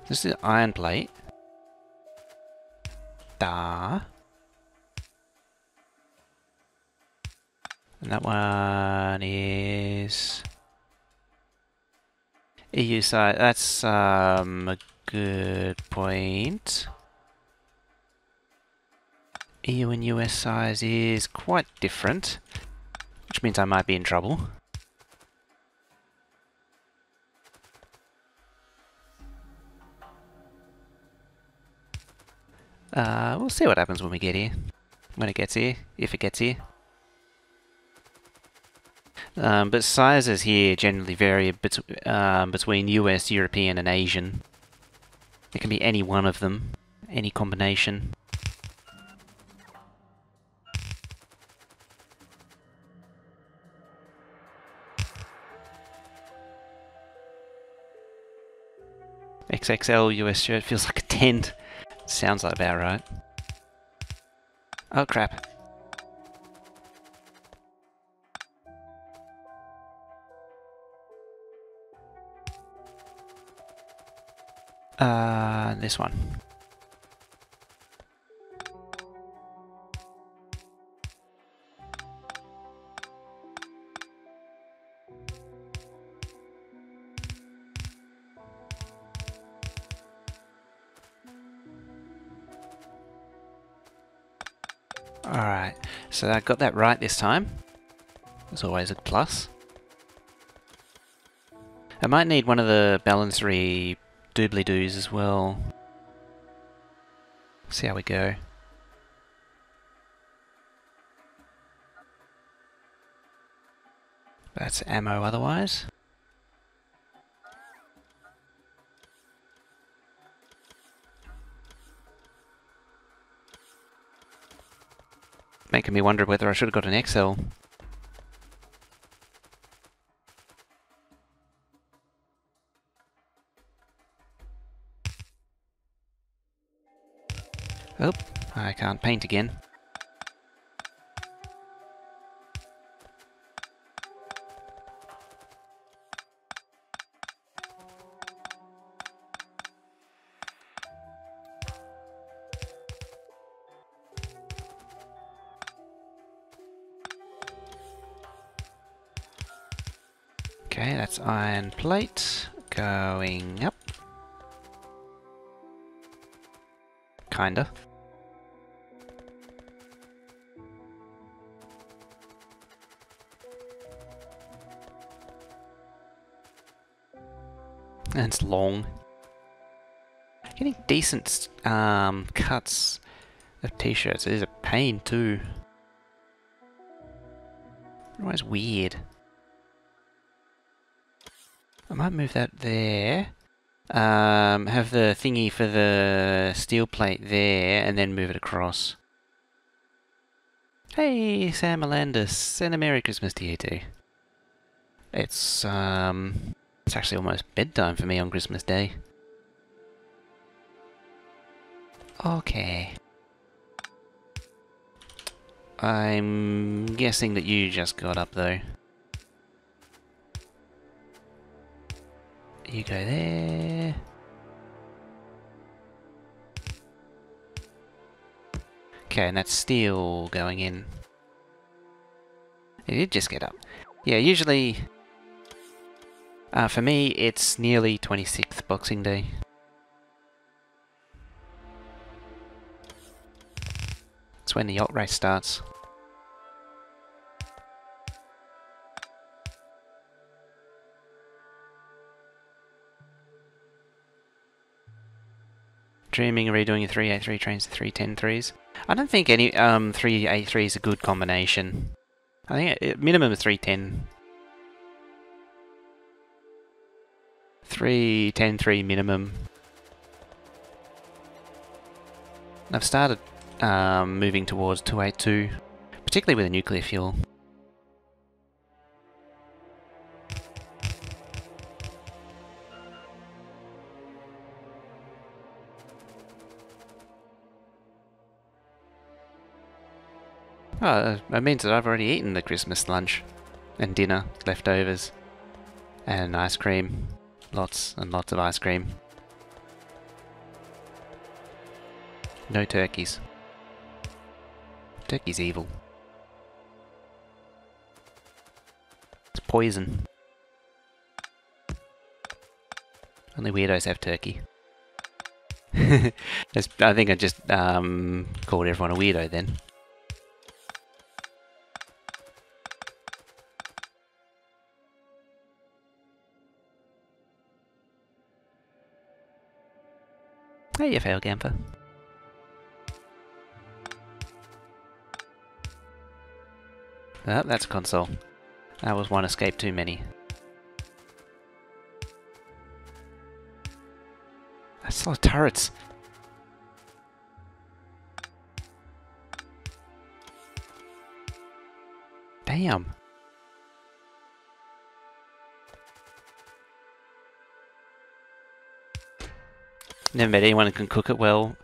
This is iron plate. Da. And that one is EU size. That's a good point. EU and US size is quite different, which means I might be in trouble. We'll see what happens when we get here. When it gets here, if it gets here. But sizes here generally vary between US, European and Asian. It can be any one of them, any combination. XXL US shirt feels like a tent. Sounds like about right. Oh crap. This one. Alright, so I got that right this time. There's always a plus. I might need one of the balancery doobly-doos as well. See how we go. That's ammo otherwise. Making me wonder whether I should have got an XL. Oh, I can't paint again. Okay, that's iron plate going up. Kinda. And it's long. Getting decent cuts of t-shirts is a pain too. Always weird. I might move that there. Have the thingy for the steel plate there, and then move it across. Hey, Sam Melandis, and a Merry Christmas to you too. It's actually almost bedtime for me on Christmas Day. Okay. I'm guessing that you just got up though. You go there. Okay, and that's steel going in. You did just get up. Yeah, usually, for me, it's nearly 26th Boxing Day. It's when the yacht race starts. Dreaming of redoing your 383 trains to 310-3s. I don't think any 383 is a good combination. I think minimum of 310. 310-3 minimum. I've started moving towards 282, particularly with the nuclear fuel. Oh, that means that I've already eaten the Christmas lunch and dinner, leftovers, and ice cream. Lots and lots of ice cream. No turkeys. Turkey's evil. It's poison. Only weirdos have turkey. I think I just called everyone a weirdo then. Hey, you fail, Gamper. Oh, that's a console. That was one escape too many. I saw turrets. Damn. Never met anyone who can cook it well.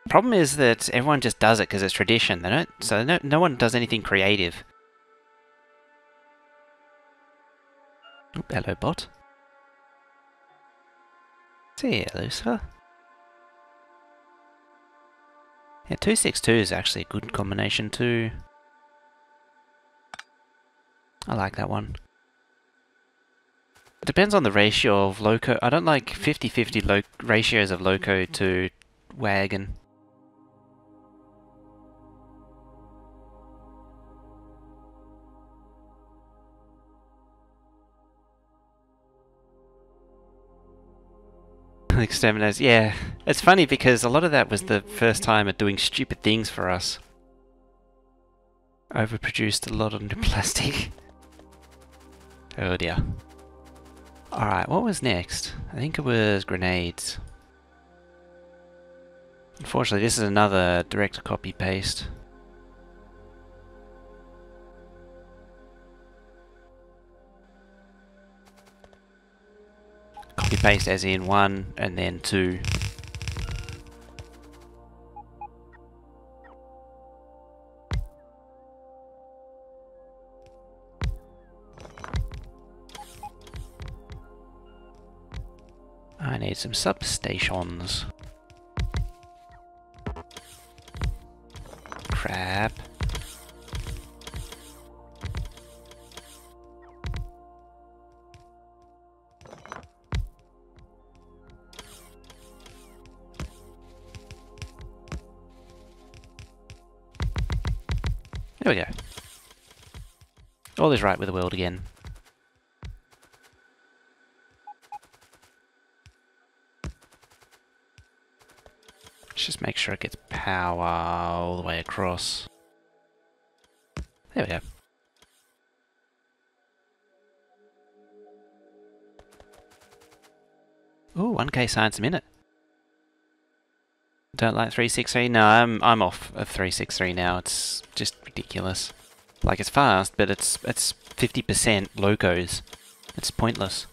Problem is that everyone just does it because it's tradition. They don't, so no one does anything creative. Oop, hello, bot. Say hello, sir. Yeah, 262 is actually a good combination too. I like that one. It depends on the ratio of loco. I don't like 50-50 ratios of loco to wagon. Exterminators, yeah. It's funny because a lot of that was the first time at doing stupid things for us. Overproduced a lot of plastic. Oh dear. Alright, what was next? I think it was grenades. Unfortunately, this is another direct copy paste. Copy paste as in 1 and then 2. I need some substations. Crap. There we go. All is right with the world again. Let's just make sure it gets power all the way across. There we go. Ooh, 1k science a minute. Don't like 363? No, I'm off of 363 now. It's just ridiculous. Like, it's fast, but it's 50% locos. It's pointless.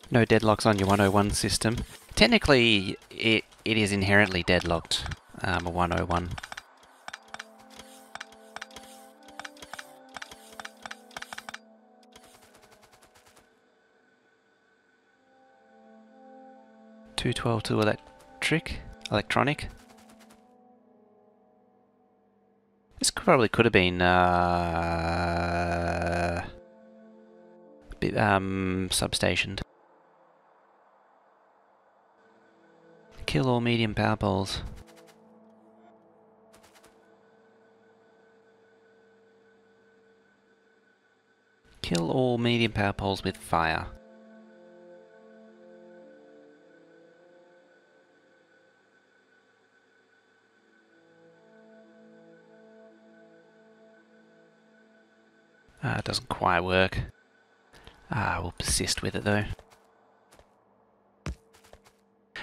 No deadlocks on your 101 system. Technically, it it is inherently deadlocked, a 101. (212) electronic. This probably could have been substationed. Kill all medium power poles. Kill all medium power poles with fire. It doesn't quite work. We'll persist with it though.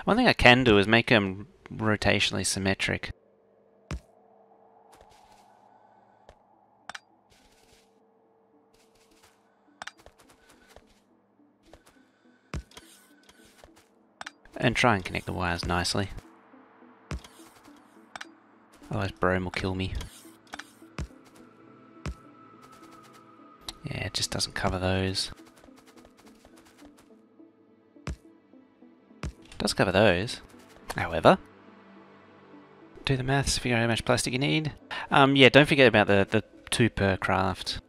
One thing I can do is make them rotationally symmetric. And try and connect the wires nicely. Otherwise Brome will kill me. Yeah, it just doesn't cover those. It does cover those. However, do the maths, figure out how much plastic you need. Yeah, don't forget about the 2 per craft.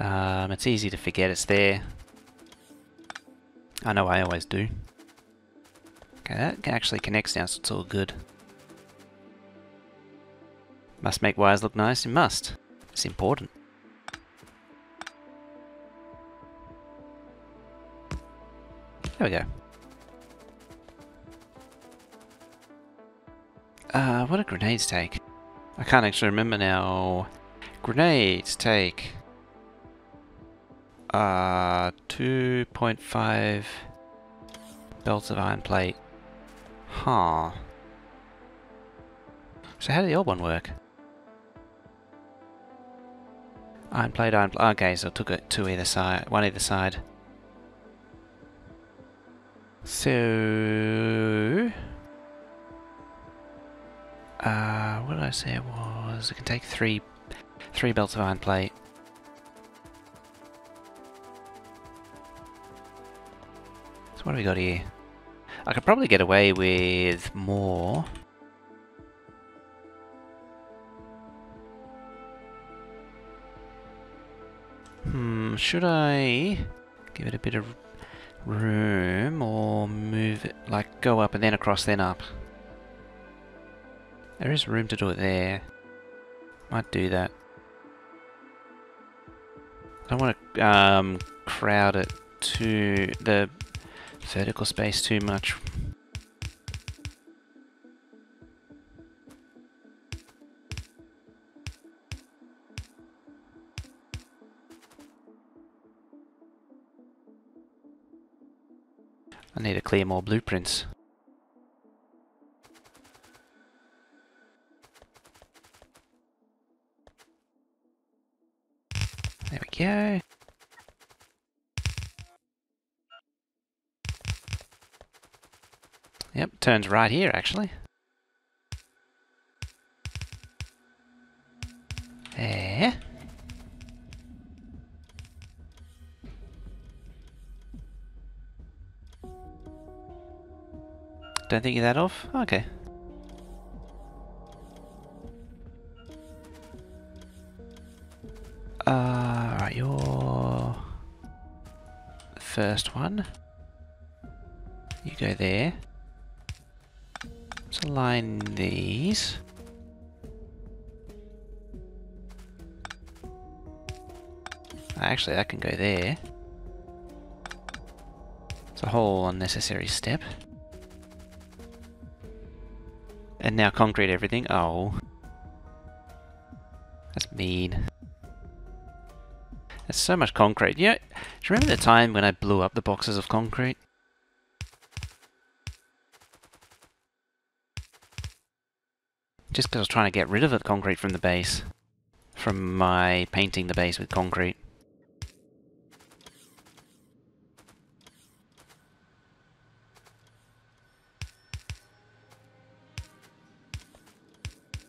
It's easy to forget it's there. I know I always do. Okay, that actually connects now, so it's all good. Must make wires look nice? It must. It's important. There we go. What do grenades take? I can't actually remember now. Grenades take 2.5 belts of iron plate. Huh. So how did the old one work? Iron plate, iron plate. Okay, so it took it to either side, one either side. So, what did I say it was? It can take three belts of iron plate. So what do we got here? I could probably get away with more. Should I give it a bit of room or move it, like go up and then across then up? There is room to do it there. Might do that. I don't want to crowd it to the vertical space too much. I need to clear more blueprints. There we go. Yep, turns right here actually. There. Don't think you're that off? Okay. Right, you're the first one. You go there. Let's align these. Actually, that can go there. It's a whole unnecessary step. And now concrete everything. Oh. That's mean. There's so much concrete. You know, do you remember the time when I blew up the boxes of concrete? Just because I was trying to get rid of the concrete from the base. From my painting the base with concrete.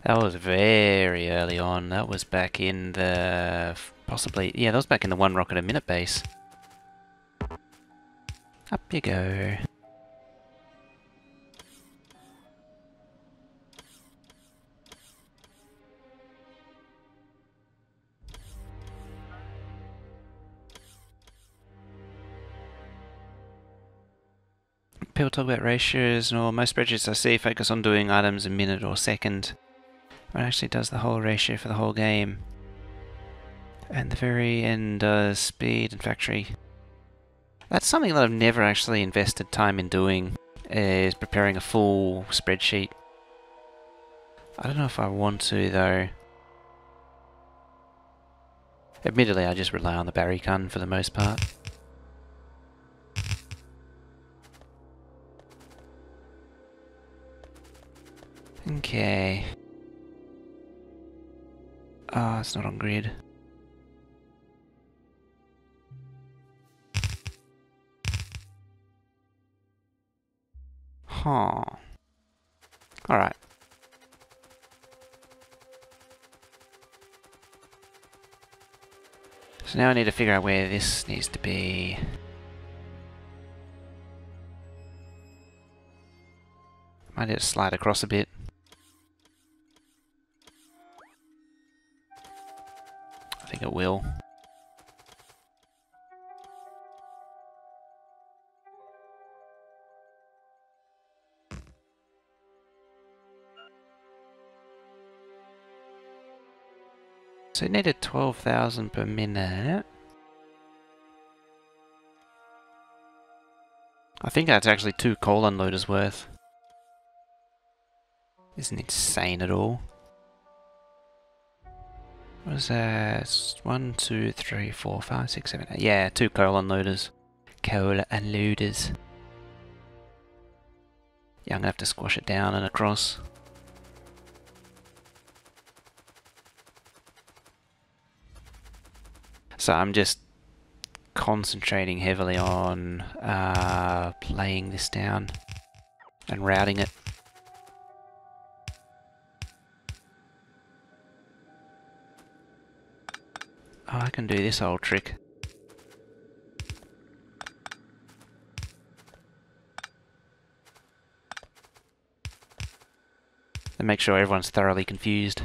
That was very early on. That was back in the... possibly... yeah, that was back in the 1 rocket a minute base. Up you go. People talk about ratios, or most spreadsheets I see focus on doing items a minute or second. It actually does the whole ratio for the whole game. And the very end does speed and factory. That's something that I've never actually invested time in doing, is preparing a full spreadsheet. I don't know if I want to though. Admittedly, I just rely on the Barry gun for the most part. Okay. Oh, it's not on grid. Huh. Alright. So now I need to figure out where this needs to be. Might need to slide across a bit. I think it will. So it needed 12,000 per minute. I think that's actually 2 coal unloaders worth. Isn't insane at all. What was that? 1, 2, 3, 4, 5, 6, 7, 8. Yeah, 2 coal unloaders. Coal unloaders. Yeah, I'm gonna have to squash it down and across. So I'm just concentrating heavily on laying this down and routing it. Oh, I can do this old trick. And make sure everyone's thoroughly confused.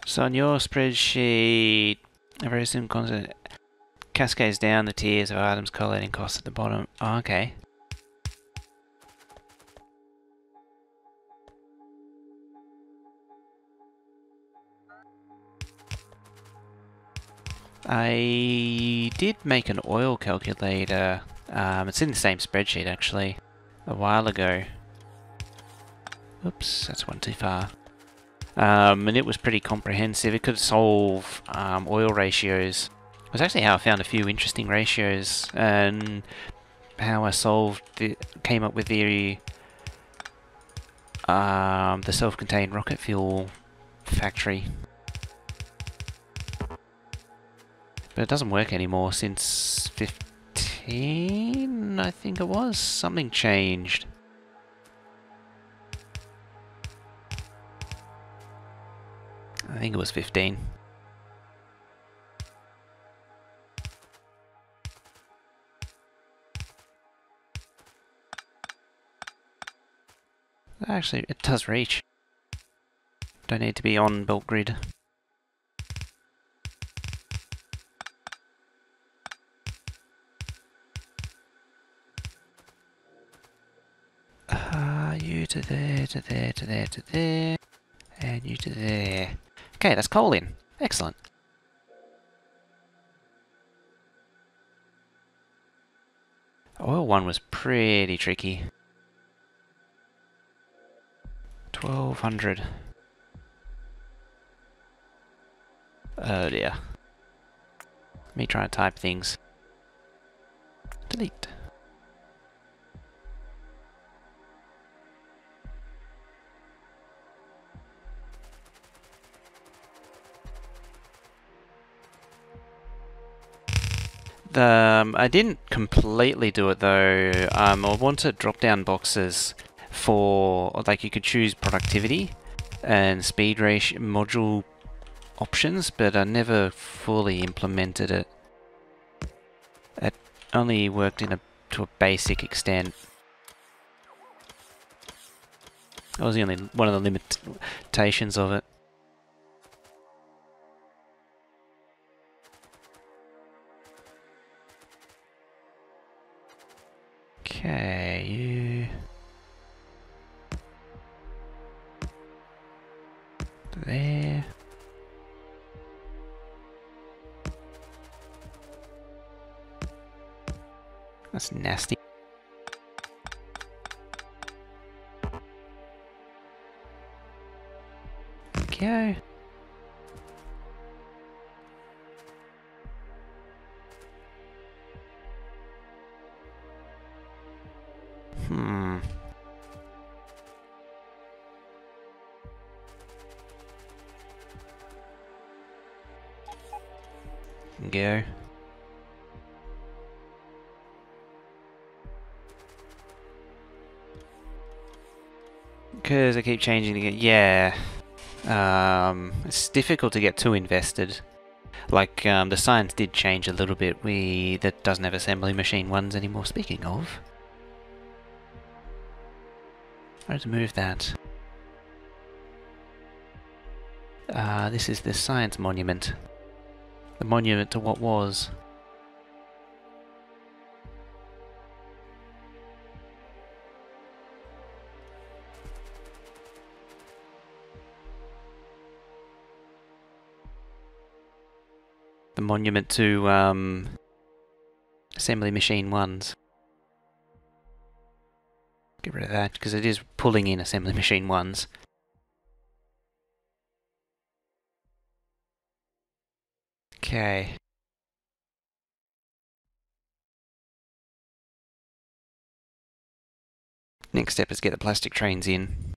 So on your spreadsheet, a very simple concept cascades down the tiers of items collating costs at the bottom. Oh, okay. I did make an oil calculator. It's in the same spreadsheet actually, a while ago. Oops, that's one too far. And it was pretty comprehensive. It could solve oil ratios. It was actually how I found a few interesting ratios, and how I came up with the self-contained rocket fuel factory. But it doesn't work anymore since 15, I think it was. Something changed. I think it was 15. Actually, it does reach. Don't need to be on belt grid. You to there, to there, to there, to there. And you to there. Okay, that's coal in. Excellent. Oil one was pretty tricky. 1200. Oh dear. Let me try and type things. Delete. I didn't completely do it though. I wanted drop-down boxes for, like, you could choose productivity and speed ratio module options, but I never fully implemented it. It only worked to a basic extent. That was the only one of the limitations of it. Okay, you there. That's nasty. Okay. Go. Because I keep changing again. Yeah. It's difficult to get too invested. Like, the science did change a little bit. That doesn't have assembly machine ones anymore. Speaking of, I had to move that. This is the science monument. The monument to what was. The monument to, assembly machine ones. Get rid of that, because it is pulling in assembly machine ones. Okay. Next step is get the plastic trains in.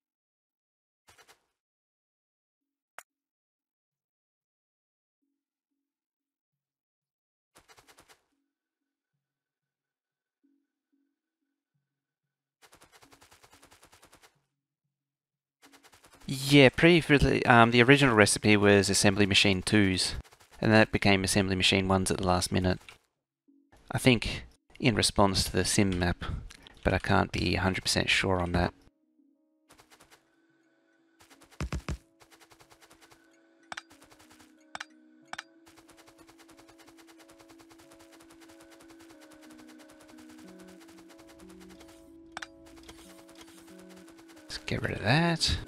Yeah, previously, the original recipe was assembly machine 2s, and that became assembly machine 1s at the last minute. I think in response to the sim map, but I can't be 100% sure on that. Let's get rid of that.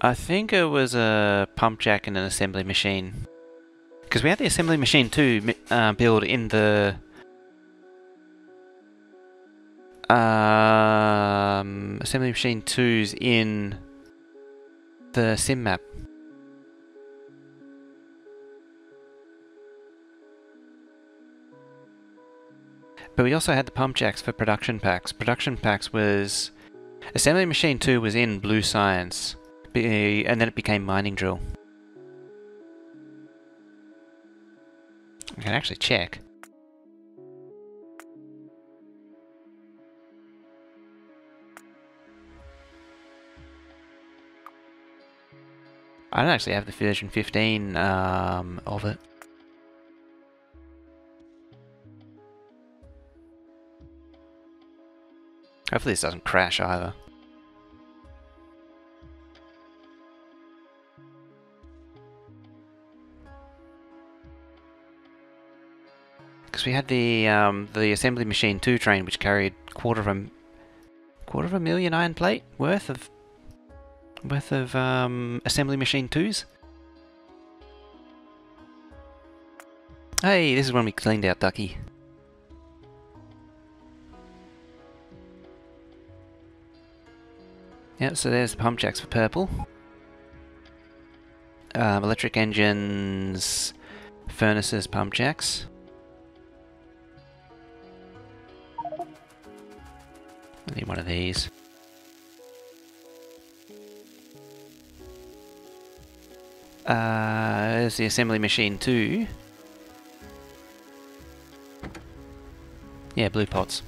I think it was a pump jack and an assembly machine. Because we had the assembly machine 2 build in the assembly machine 2's in the sim map. But we also had the pump jacks for production packs. Production packs was... Assembly machine 2 was in blue science, and then it became mining drill. I can actually check. I don't actually have the version 15 of it. Hopefully this doesn't crash either. Because we had the assembly machine 2 train, which carried quarter of a million iron plate worth of assembly machine 2s. Hey, this is when we cleaned out Ducky. Yep, so there's the pump jacks for purple. Electric engines, furnaces, pump jacks. I need one of these. There's the assembly machine too. Yeah, blue pots.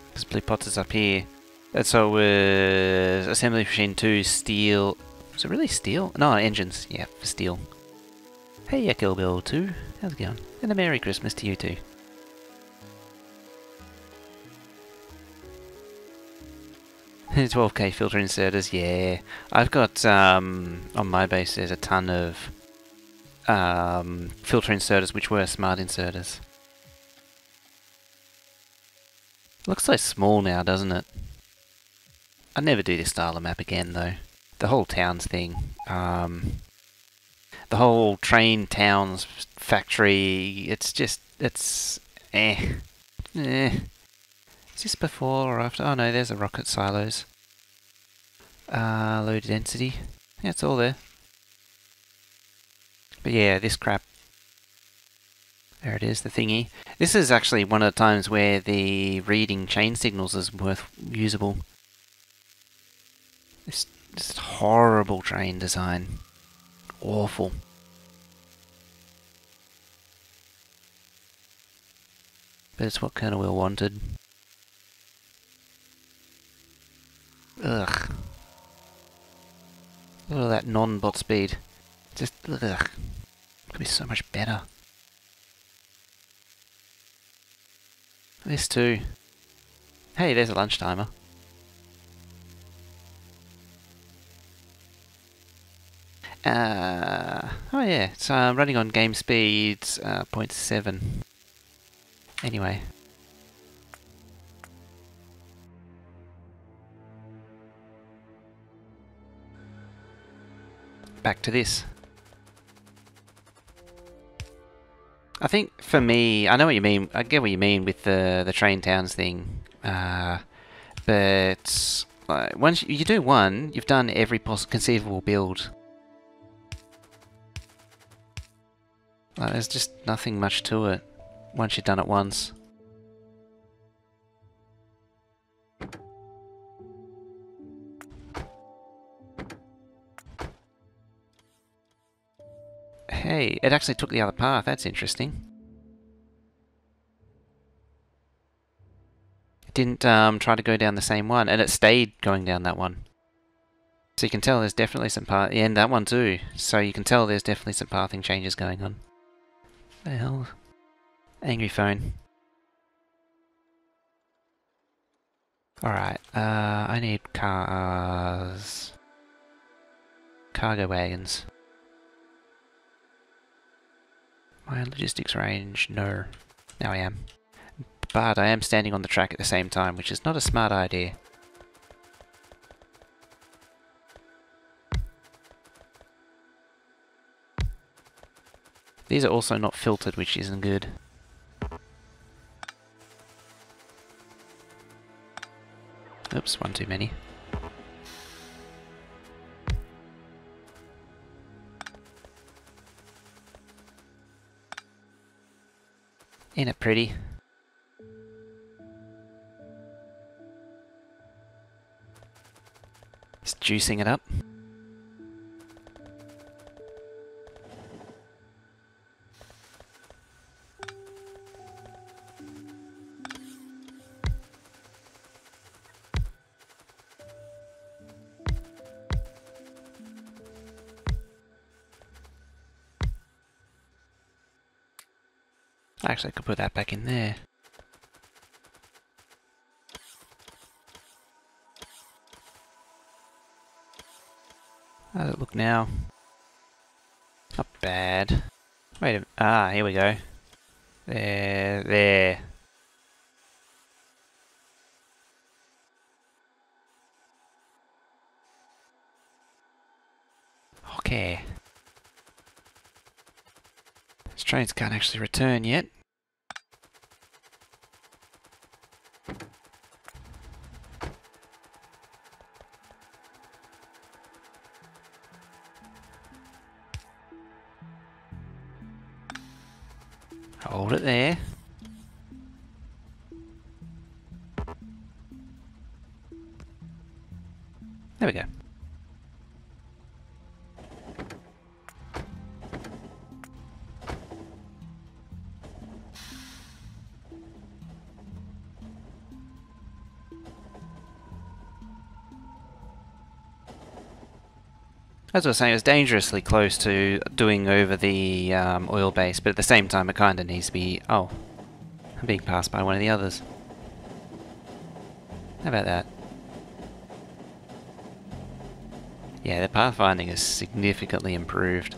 Because blue pots is up here. And so was assembly machine 2 steel. Was it really steel? No, engines. Yeah, for steel. Hey, Kill Bill 2. How's it going? And a Merry Christmas to you too. $12k filter inserters, yeah. I've got, on my base there's a ton of filter inserters which were smart inserters. Looks so small now, doesn't it? I'd never do this style of map again though. The whole towns thing. The whole train towns factory, it's just, it's eh. Is this before or after? Oh no, there's the rocket silos. Low density. Yeah, it's all there. But yeah, this crap. There it is, the thingy. This is actually one of the times where the reading chain signals is usable. This horrible train design. Awful. But it's what Colonel Will wanted. Ugh. Look at that non-bot speed. Just, ugh. Could be so much better. This too. Hey, there's a lunch timer. Oh yeah, it's running on game speeds 0.7. Anyway. Back to this. I think for me, I know what you mean. I get what you mean with the train towns thing. But once you do one, you've done every conceivable build. There's just nothing much to it once you've done it once. Hey, it actually took the other path. That's interesting. It didn't try to go down the same one, and it stayed going down that one. So you can tell there's definitely some path, and that one too. So you can tell there's definitely some pathing changes going on. What the hell? Angry phone. Alright, I need cars. Cargo wagons. My logistics range, no. Now I am. But I am standing on the track at the same time, which is not a smart idea. These are also not filtered, which isn't good. Oops, one too many. Ain't it pretty? Just juicing it up. Actually, I could put that back in there. How does it look now? Not bad. Wait a minute. Ah, here we go. There. Okay. These trains can't actually return yet. Hold it there. There we go. As I was saying, it's dangerously close to doing over the oil base, but at the same time it kind of needs to be... Oh, I'm being passed by one of the others. How about that? Yeah, the pathfinding is significantly improved.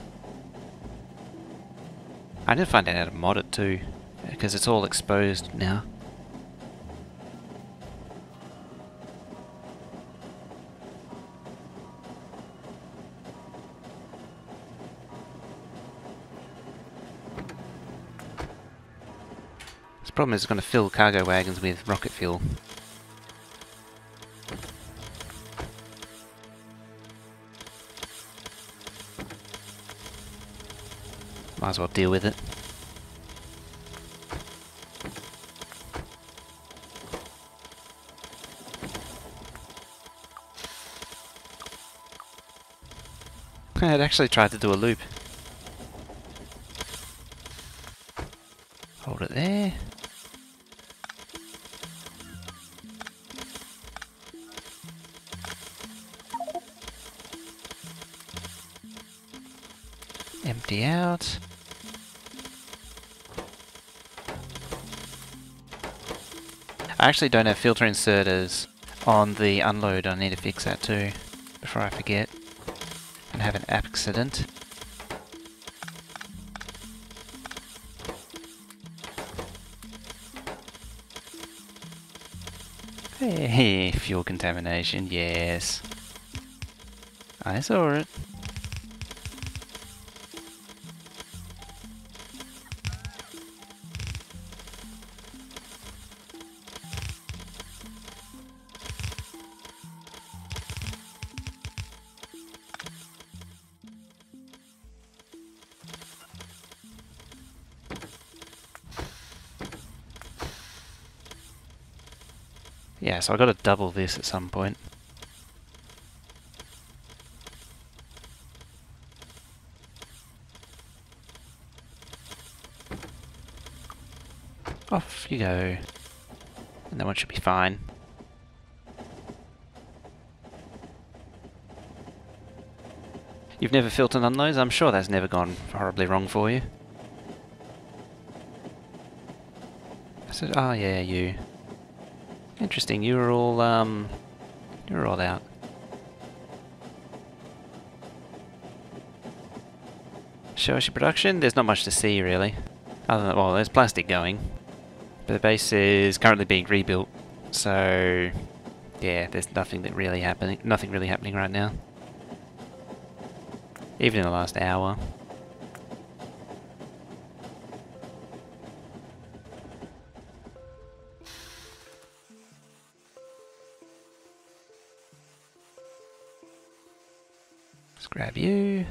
I need to find out how to mod it too, because it's all exposed now. The problem is it's going to fill cargo wagons with rocket fuel. Might as well deal with it. It actually tried to do a loop. Hold it there. Empty out. I actually don't have filter inserters on the unload. I need to fix that too before I forget and have an accident. Hey, fuel contamination, yes. I saw it. Yeah, so I got to double this at some point. Off you go. And that one should be fine. You've never filtered on those? I'm sure that's never gone horribly wrong for you. I said, oh yeah, you. Interesting, you were all out. Show us your production? There's not much to see really. Other than, well, there's plastic going. But the base is currently being rebuilt. So yeah, there's nothing really happening right now. Even in the last hour. Let's grab you.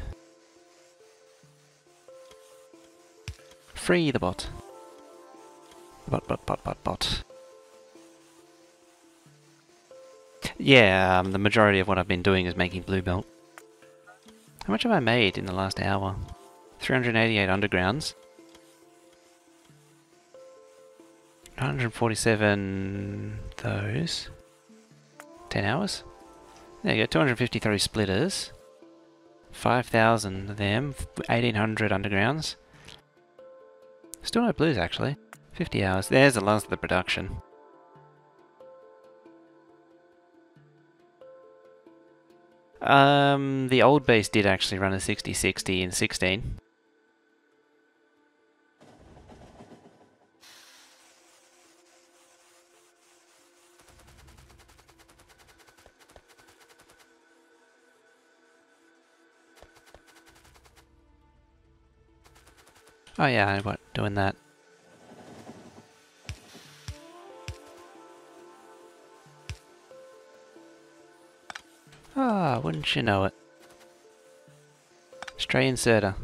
Free the bot. Bot. Yeah, the majority of what I've been doing is making blue belt. How much have I made in the last hour? 388 undergrounds. 147 those. 10 hours? There you go, 253 splitters. 5,000 of them, 1,800 undergrounds. Still no blues actually. 50 hours. There's the last of the production. The old base did actually run a 60-60 in 16. Oh yeah, I was doing that. Ah, wouldn't you know it. Stray inserter.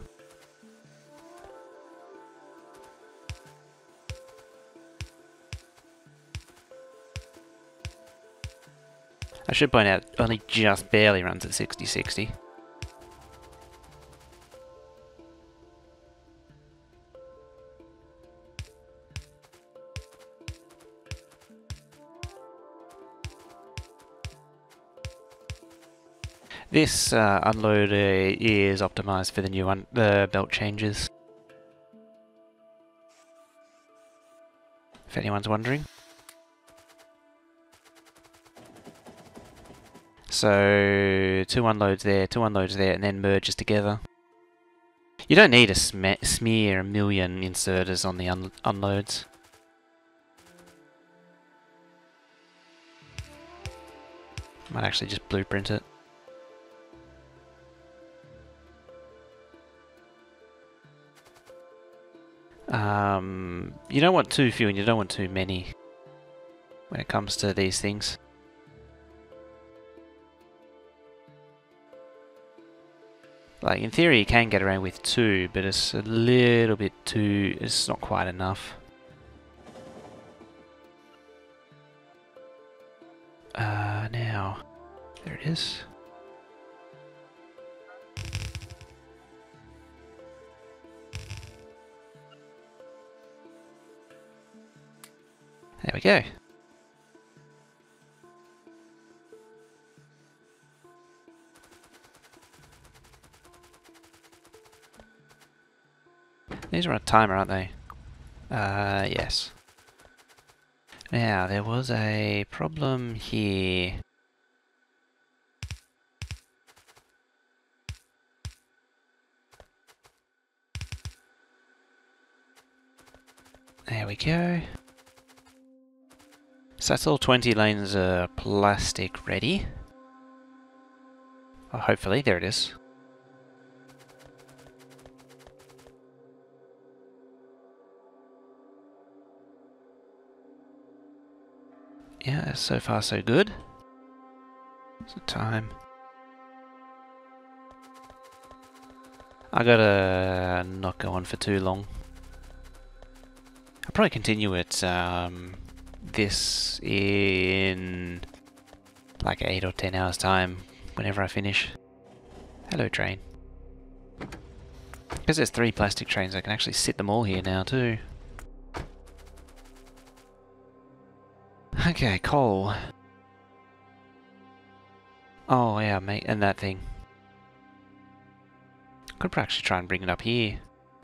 I should point out, it only just barely runs at 60-60. This unloader is optimized for the new belt changes. If anyone's wondering. So 2 unloads there, 2 unloads there, and then merges together. You don't need to smear a million inserters on the unloads. Might actually just blueprint it. You don't want too few and you don't want too many when it comes to these things. Like, in theory you can get around with 2, but it's a little bit too... it's not quite enough. Now... there it is. There we go. These are on a timer, aren't they? Yes. Now, there was a problem here. There we go. So that's all 20 lanes are plastic ready. Oh, hopefully, there it is. Yeah, so far so good. So time. I gotta not go on for too long. I'll probably continue it this in like 8 or 10 hours time whenever I finish. Hello train. Because there's 3 plastic trains, I can actually sit them all here now too. Okay, coal. Oh yeah, mate, and that thing. Could actually try and bring it up here.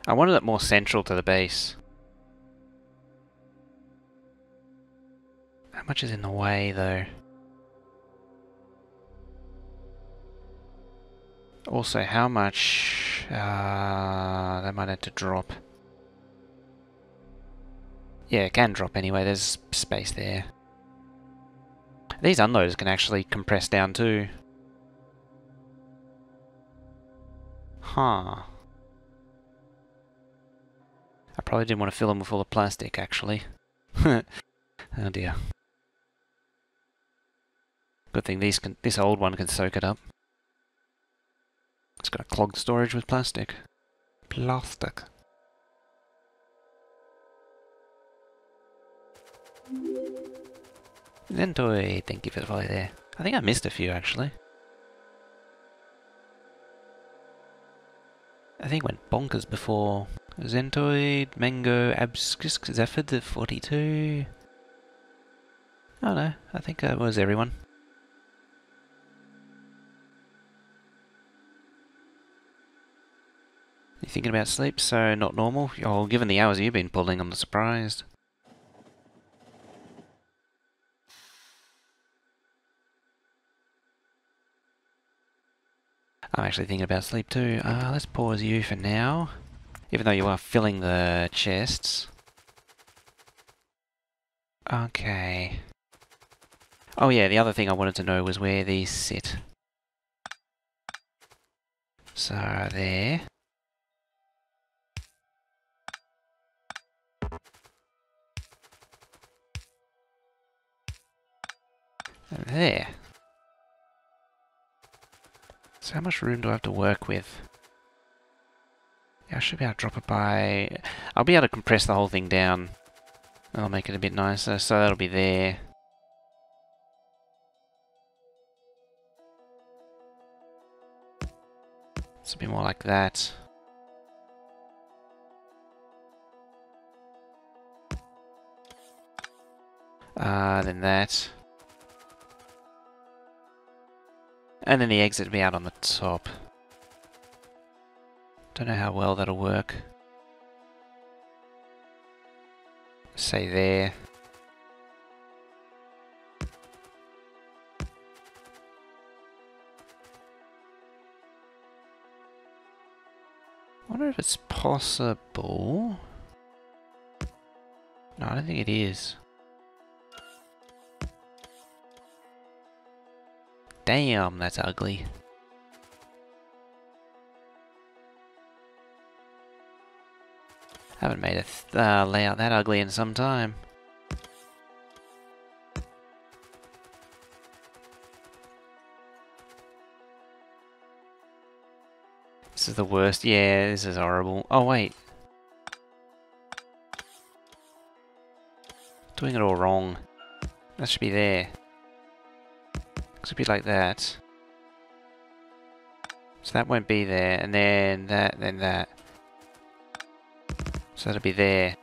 I wanted it more central to the base. How much is in the way though? Also, how much... they might have to drop. Yeah, it can drop anyway, there's space there. These unloaders can actually compress down too. Huh. I probably didn't want to fill them full of plastic, actually. Oh dear. Good thing this old one can soak it up. It's got a clogged storage with plastic. Plastic. Zentoy, thank you for the follow there. I think I missed a few actually. I think it went bonkers before. Zentoid, Mango, Abscus, Zephod, 42. Oh no, I think that was everyone. You thinking about sleep? So not normal? Oh, given the hours you've been pulling, I'm surprised. I'm actually thinking about sleep too. Let's pause you for now. Even though you are filling the chests. Okay. Oh yeah, the other thing I wanted to know was where these sit. So, there. There. So how much room do I have to work with? Yeah, I should be able to drop it by... I'll be able to compress the whole thing down. That'll make it a bit nicer, so that'll be there. It's a bit more like that. Then that. And then the exit will be out on the top. Don't know how well that'll work. Say there. I wonder if it's possible. No, I don't think it is. Damn, that's ugly. Haven't made a layout that ugly in some time. This is the worst. Yeah, this is horrible. Oh, wait. Doing it all wrong. That should be there. It should be like that. So that won't be there, and then that, then that. So that'll be there.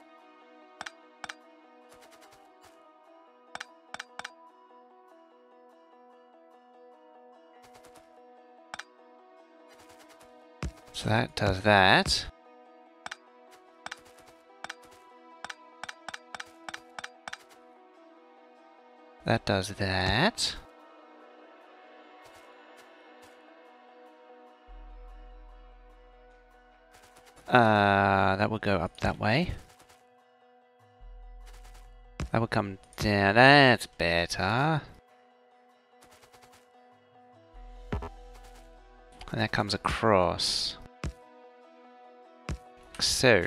So that does that. That does that. That would go up that way. That would come down. That's better. And that comes across. So,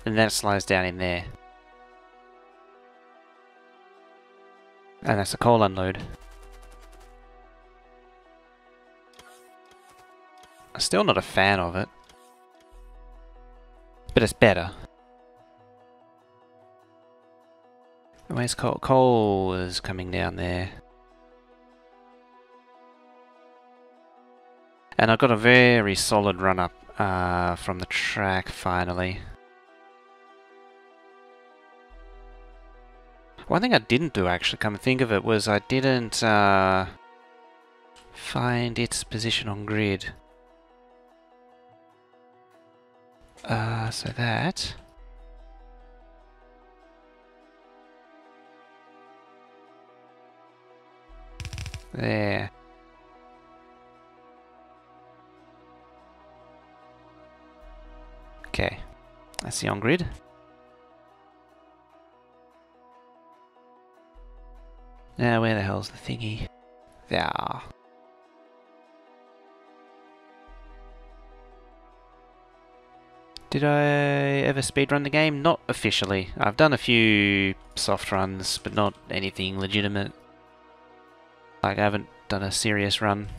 and that slides down in there. And that's a coal unload. I'm still not a fan of it. But it's better. Where's coal? Coal is coming down there. And I've got a very solid run up from the track finally. One thing I didn't do, actually, come to think of it, was I didn't find its position on grid. So that. There. Okay. That's the on grid. Now, where the hell's the thingy? There. Did I ever speedrun the game? Not officially. I've done a few soft runs, but not anything legitimate. Like, I haven't done a serious run.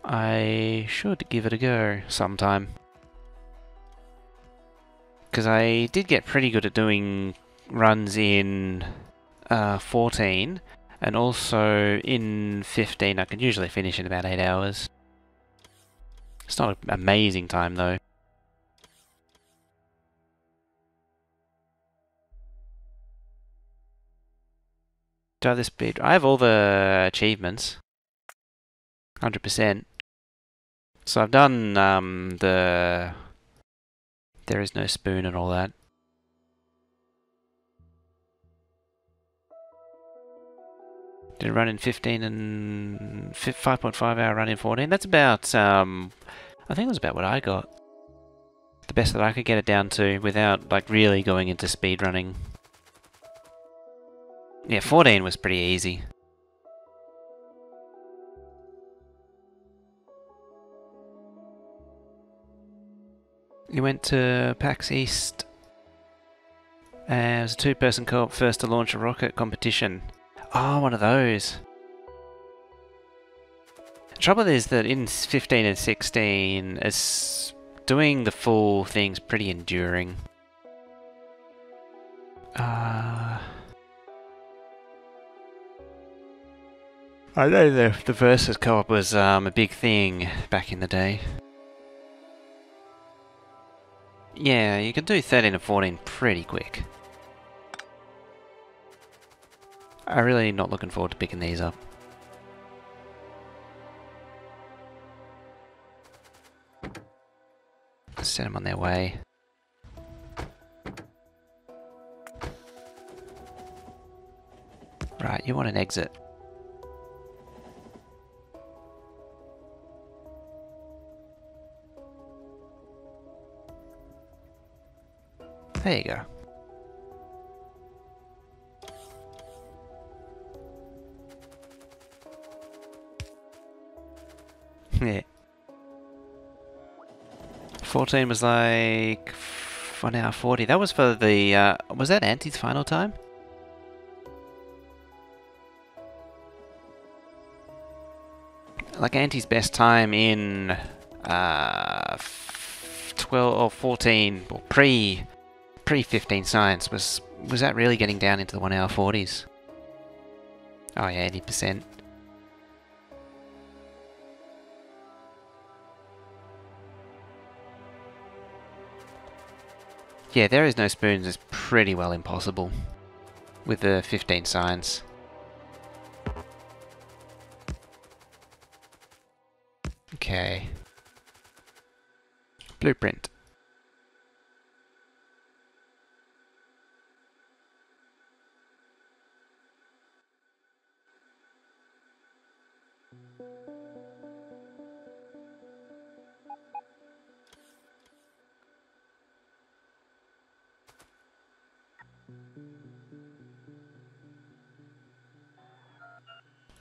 I should give it a go sometime. Because I did get pretty good at doing runs in 14, and also in 15 I can usually finish in about 8 hours. It's not an amazing time though. Do I have this speed? I have all the achievements. 100%. So I've done the there is no spoon and all that. Did it run in 15 and 5.5 hour run in 14? That's about, I think it was about what I got. The best that I could get it down to without like really going into speed running. Yeah, 14 was pretty easy. You went to PAX East. It was a two-person co-op first to launch a rocket competition. Oh, one of those. The trouble is that in 15 and 16, it's doing the full thing's pretty enduring. I know the versus co-op was a big thing back in the day. Yeah, you can do 13 and 14 pretty quick. I'm really not looking forward to picking these up. Set them on their way. Right, you want an exit. There you go. Yeah. 14 was like 1 hour 40. That was for the, was that Auntie's final time? Like Auntie's best time in 12 or 14 or pre 15 science was that really getting down into the 1 hour 40s? Oh yeah, 80%. Yeah, there is no spoons is pretty well impossible with the 15 science. Okay. Blueprint.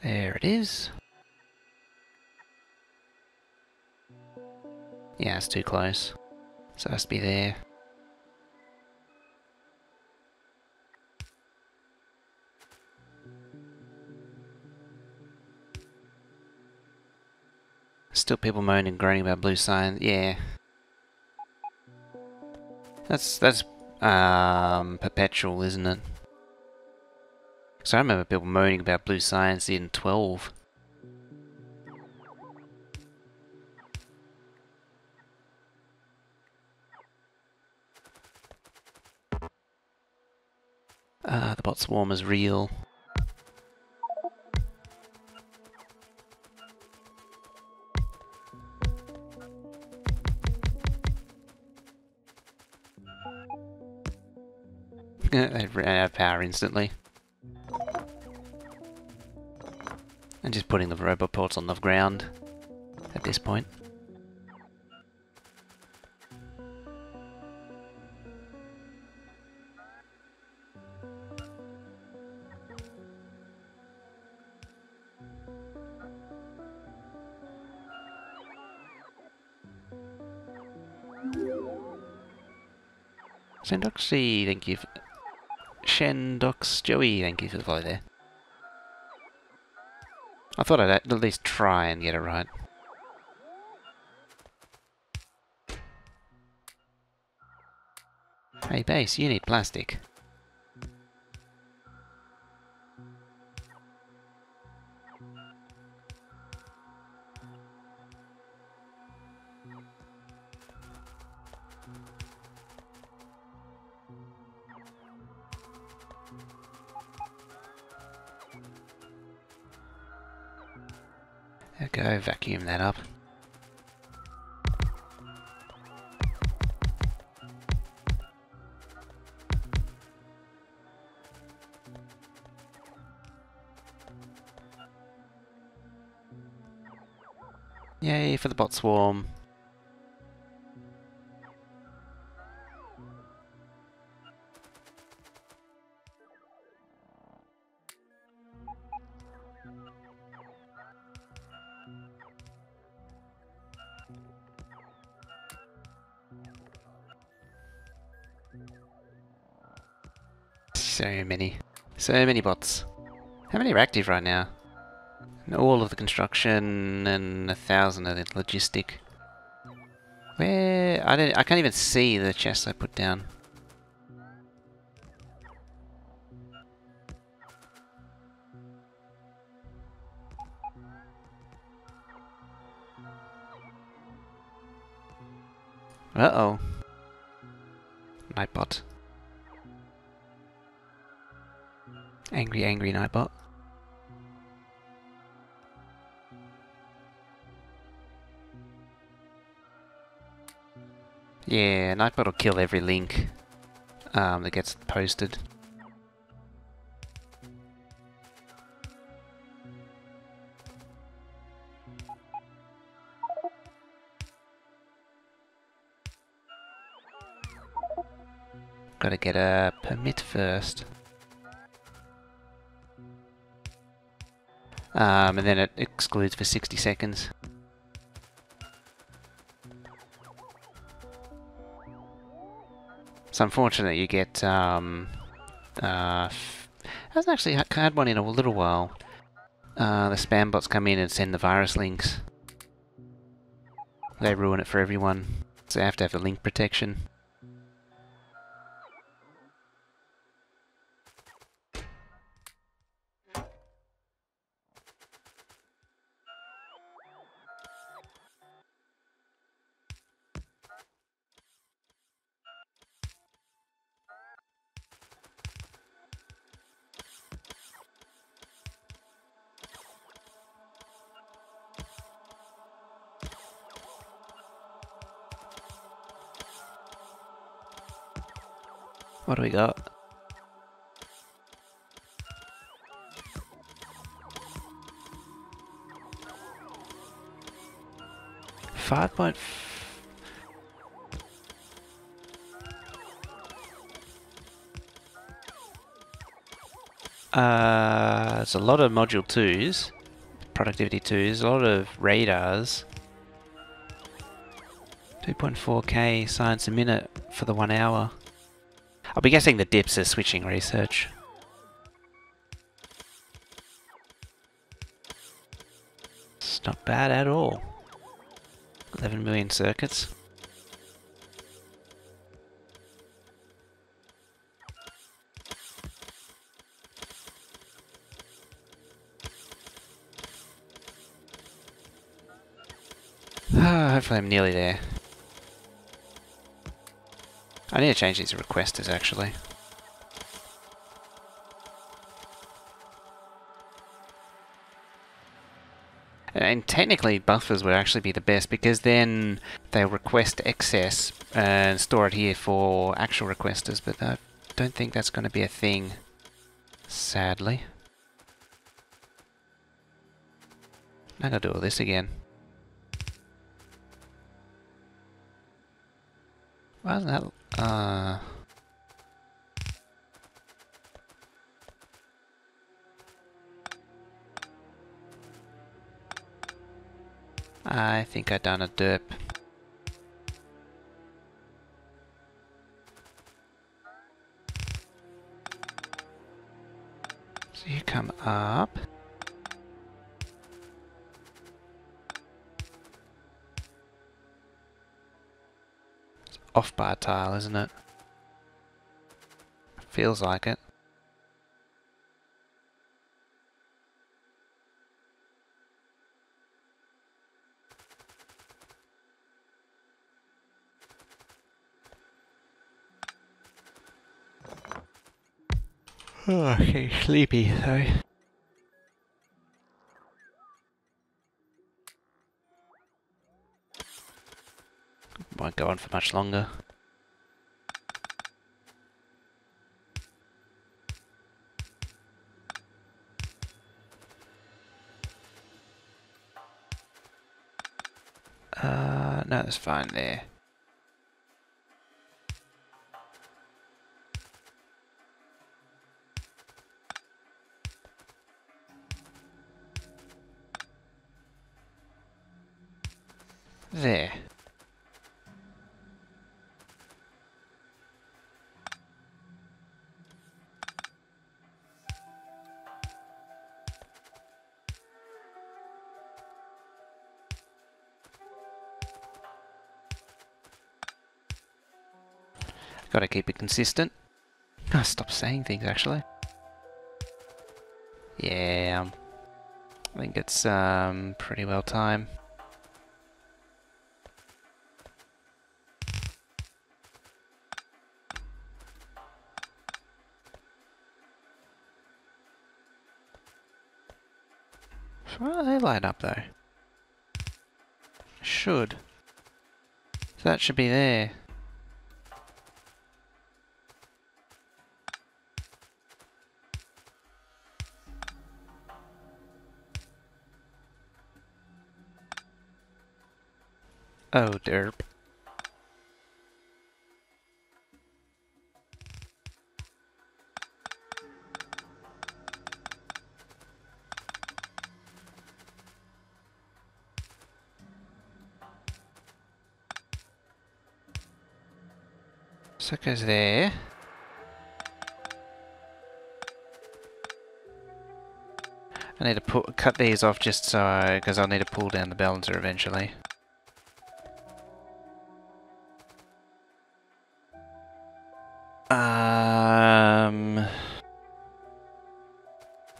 There it is. Yeah, it's too close. So it has to be there. Still people moaning and groaning about blue signs. Yeah. That's perpetual, isn't it? So I remember people moaning about blue science in 12. The bot swarm is real. They ran out of power instantly. And just putting the robot ports on the ground at this point. Sendoxy, thank you. Shendox Joey, thank you for the follow there. I thought I'd at least try and get it right. Hey base, you need plastic. There we go, vacuum that up. Yay for the bot swarm. So many bots. How many are active right now? And all of the construction and 1,000 of the logistic. Where I can't even see the chests I put down. Uh-oh. Nightbot. Angry, angry Nightbot. Yeah, Nightbot will kill every link that gets posted. Gotta get a permit first. And then it excludes for 60 seconds. It's unfortunate you get, hasn't actually had one in a little while. The spam bots come in and send the virus links. They ruin it for everyone. So you have to have the link protection. What do we got? .5. There's a lot of module 2s, productivity 2s, a lot of radars. 2.4k science a minute for the 1 hour. I'll be guessing the dips are switching research. It's not bad at all. 11 million circuits. Hopefully I'm nearly there. I need to change these requesters actually. And technically buffers would actually be the best because then they'll request excess and store it here for actual requesters, but I don't think that's going to be a thing, sadly. I'm going to do all this again. Why isn't that... I think I done a derp. So you come up. It's off bar tile, isn't it? Feels like it. Oh, okay, sleepy, sorry. Won't go on for much longer. No, it's fine there. There. Gotta keep it consistent. Oh, stop saying things actually. Yeah, I think it's pretty well timed. Why do they light up though? Should. So that should be there. Oh, derp. So it goes there. I need to cut these off just so, because I'll need to pull down the balancer eventually.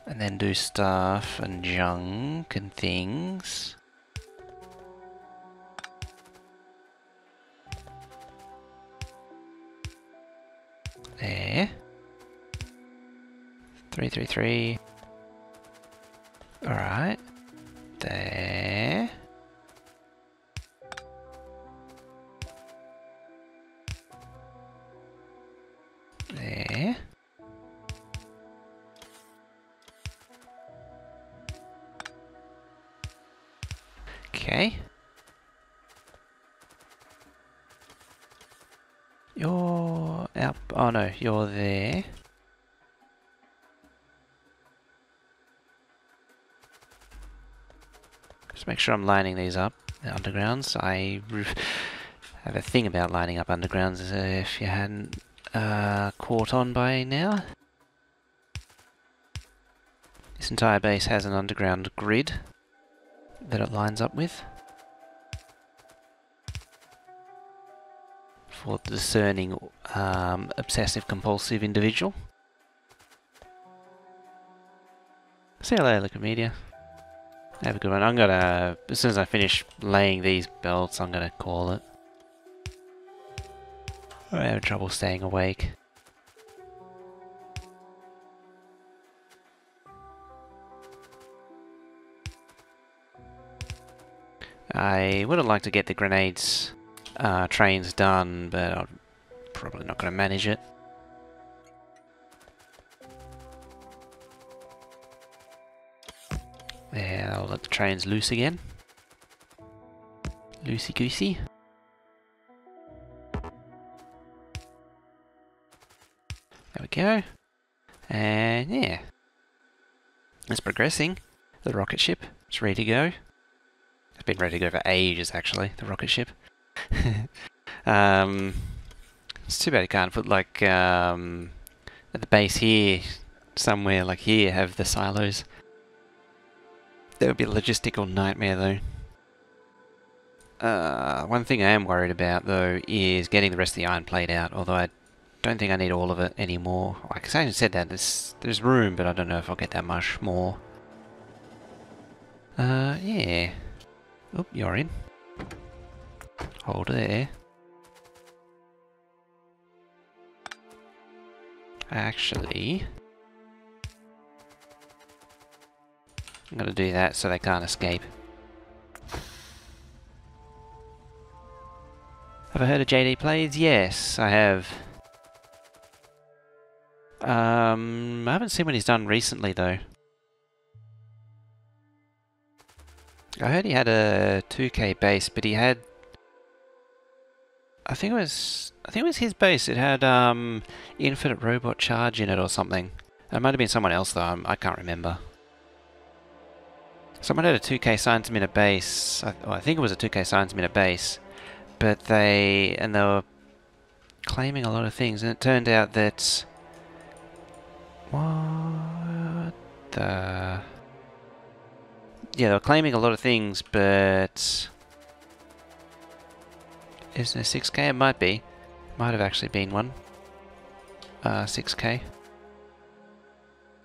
And then do stuff and junk and things. There. 333. Alright. There. There. Okay. You're out. Oh no, you're there. Just make sure I'm lining these up, the undergrounds. I have a thing about lining up undergrounds, if you hadn't caught on by now. This entire base has an underground grid that it lines up with for the discerning obsessive-compulsive individual. See you later, Wikimedia. Have a good one. I'm gonna, as soon as I finish laying these belts, I'm gonna call it. I'm having trouble staying awake. I would have liked to get the grenades trains done, but I'm probably not going to manage it. There, I'll let the trains loose again. Loosey goosey. There we go. And yeah. It's progressing. The rocket ship. It's ready to go. It's been ready to go for ages, actually, the rocket ship. It's too bad you can't put, like, at the base here, somewhere like here, have the silos. That would be a logistical nightmare, though. One thing I am worried about, though, is getting the rest of the iron plate out, although I don't think I need all of it anymore. Like I said that, there's room, but I don't know if I'll get that much more. Yeah. Oop, you're in. Hold there. Actually, I'm gonna do that so they can't escape. Have I heard of JD Plays? Yes, I have. I haven't seen what he's done recently though. I heard he had a 2K base, but he had, I think it was his base. It had infinite robot charge in it or something. It might have been someone else though. I can't remember. Someone had a 2K science minute base. I think it was a 2K science minute base, but they were claiming a lot of things, and it turned out that what the. Yeah, they were claiming a lot of things, but isn't it 6K? It might be. Might have actually been one. 6K.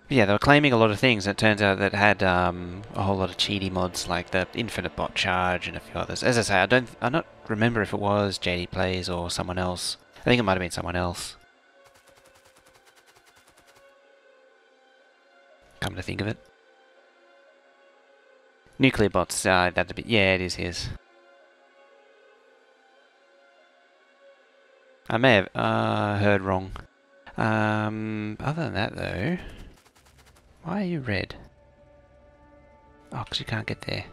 Yeah, they were claiming a lot of things, and it turns out that it had a whole lot of cheaty mods like the infinite bot charge and a few others. As I say, I don't remember if it was JD Plays or someone else. I think it might have been someone else. Come to think of it. Nuclear bots, that's a bit, yeah, it is his. I may have heard wrong. Other than that though, why are you red? Oh, because you can't get there.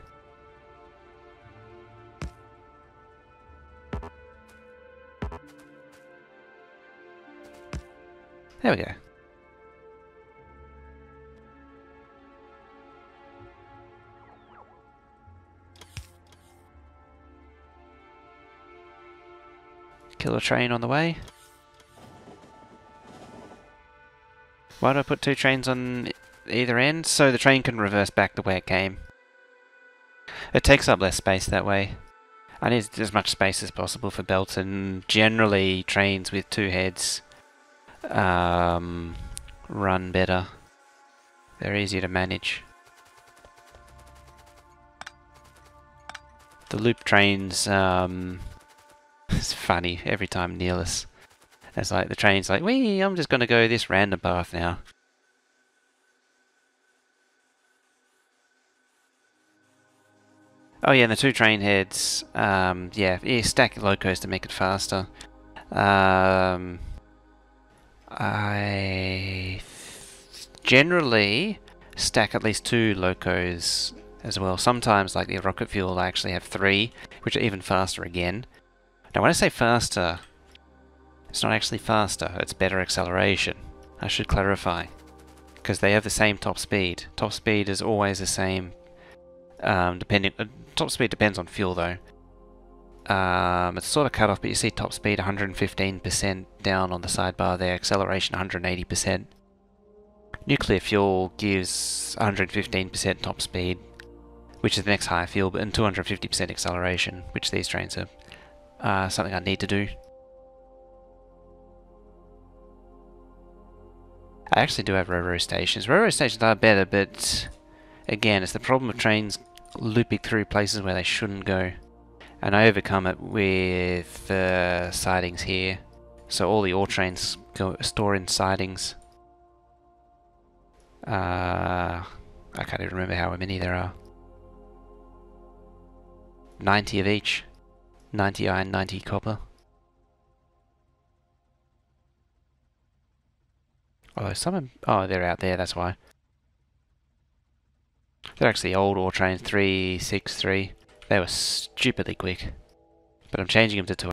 There we go. Killer train on the way. Why do I put 2 trains on either end? So the train can reverse back the way it came. It takes up less space that way. I need as much space as possible for belts, and generally trains with 2 heads run better. They're easier to manage. The loop trains, it's funny every time Neelis. It's like the train's like, wee, I'm just going to go this random path now. Oh yeah, and the 2 train heads, yeah, stack locos to make it faster. I generally stack at least 2 locos as well. Sometimes, like the rocket fuel, I actually have 3, which are even faster again. Now when I say faster, it's not actually faster, it's better acceleration. I should clarify. Because they have the same top speed. Top speed is always the same. Top speed depends on fuel though. It's sort of cut off, but you see top speed 115% down on the sidebar there, acceleration 180%. Nuclear fuel gives 115% top speed, which is the next higher fuel, but and 250% acceleration, which these trains are something I need to do. I actually do have railroad stations. Railroad stations are better, but again, it's the problem of trains looping through places where they shouldn't go. And I overcome it with the sidings here. So all the ore trains store in sidings. I can't even remember how many there are. 90 of each. 90 iron, 90 copper. Oh, oh, they're out there, that's why. They're actually old ore trains, 363. They were stupidly quick. But I'm changing them to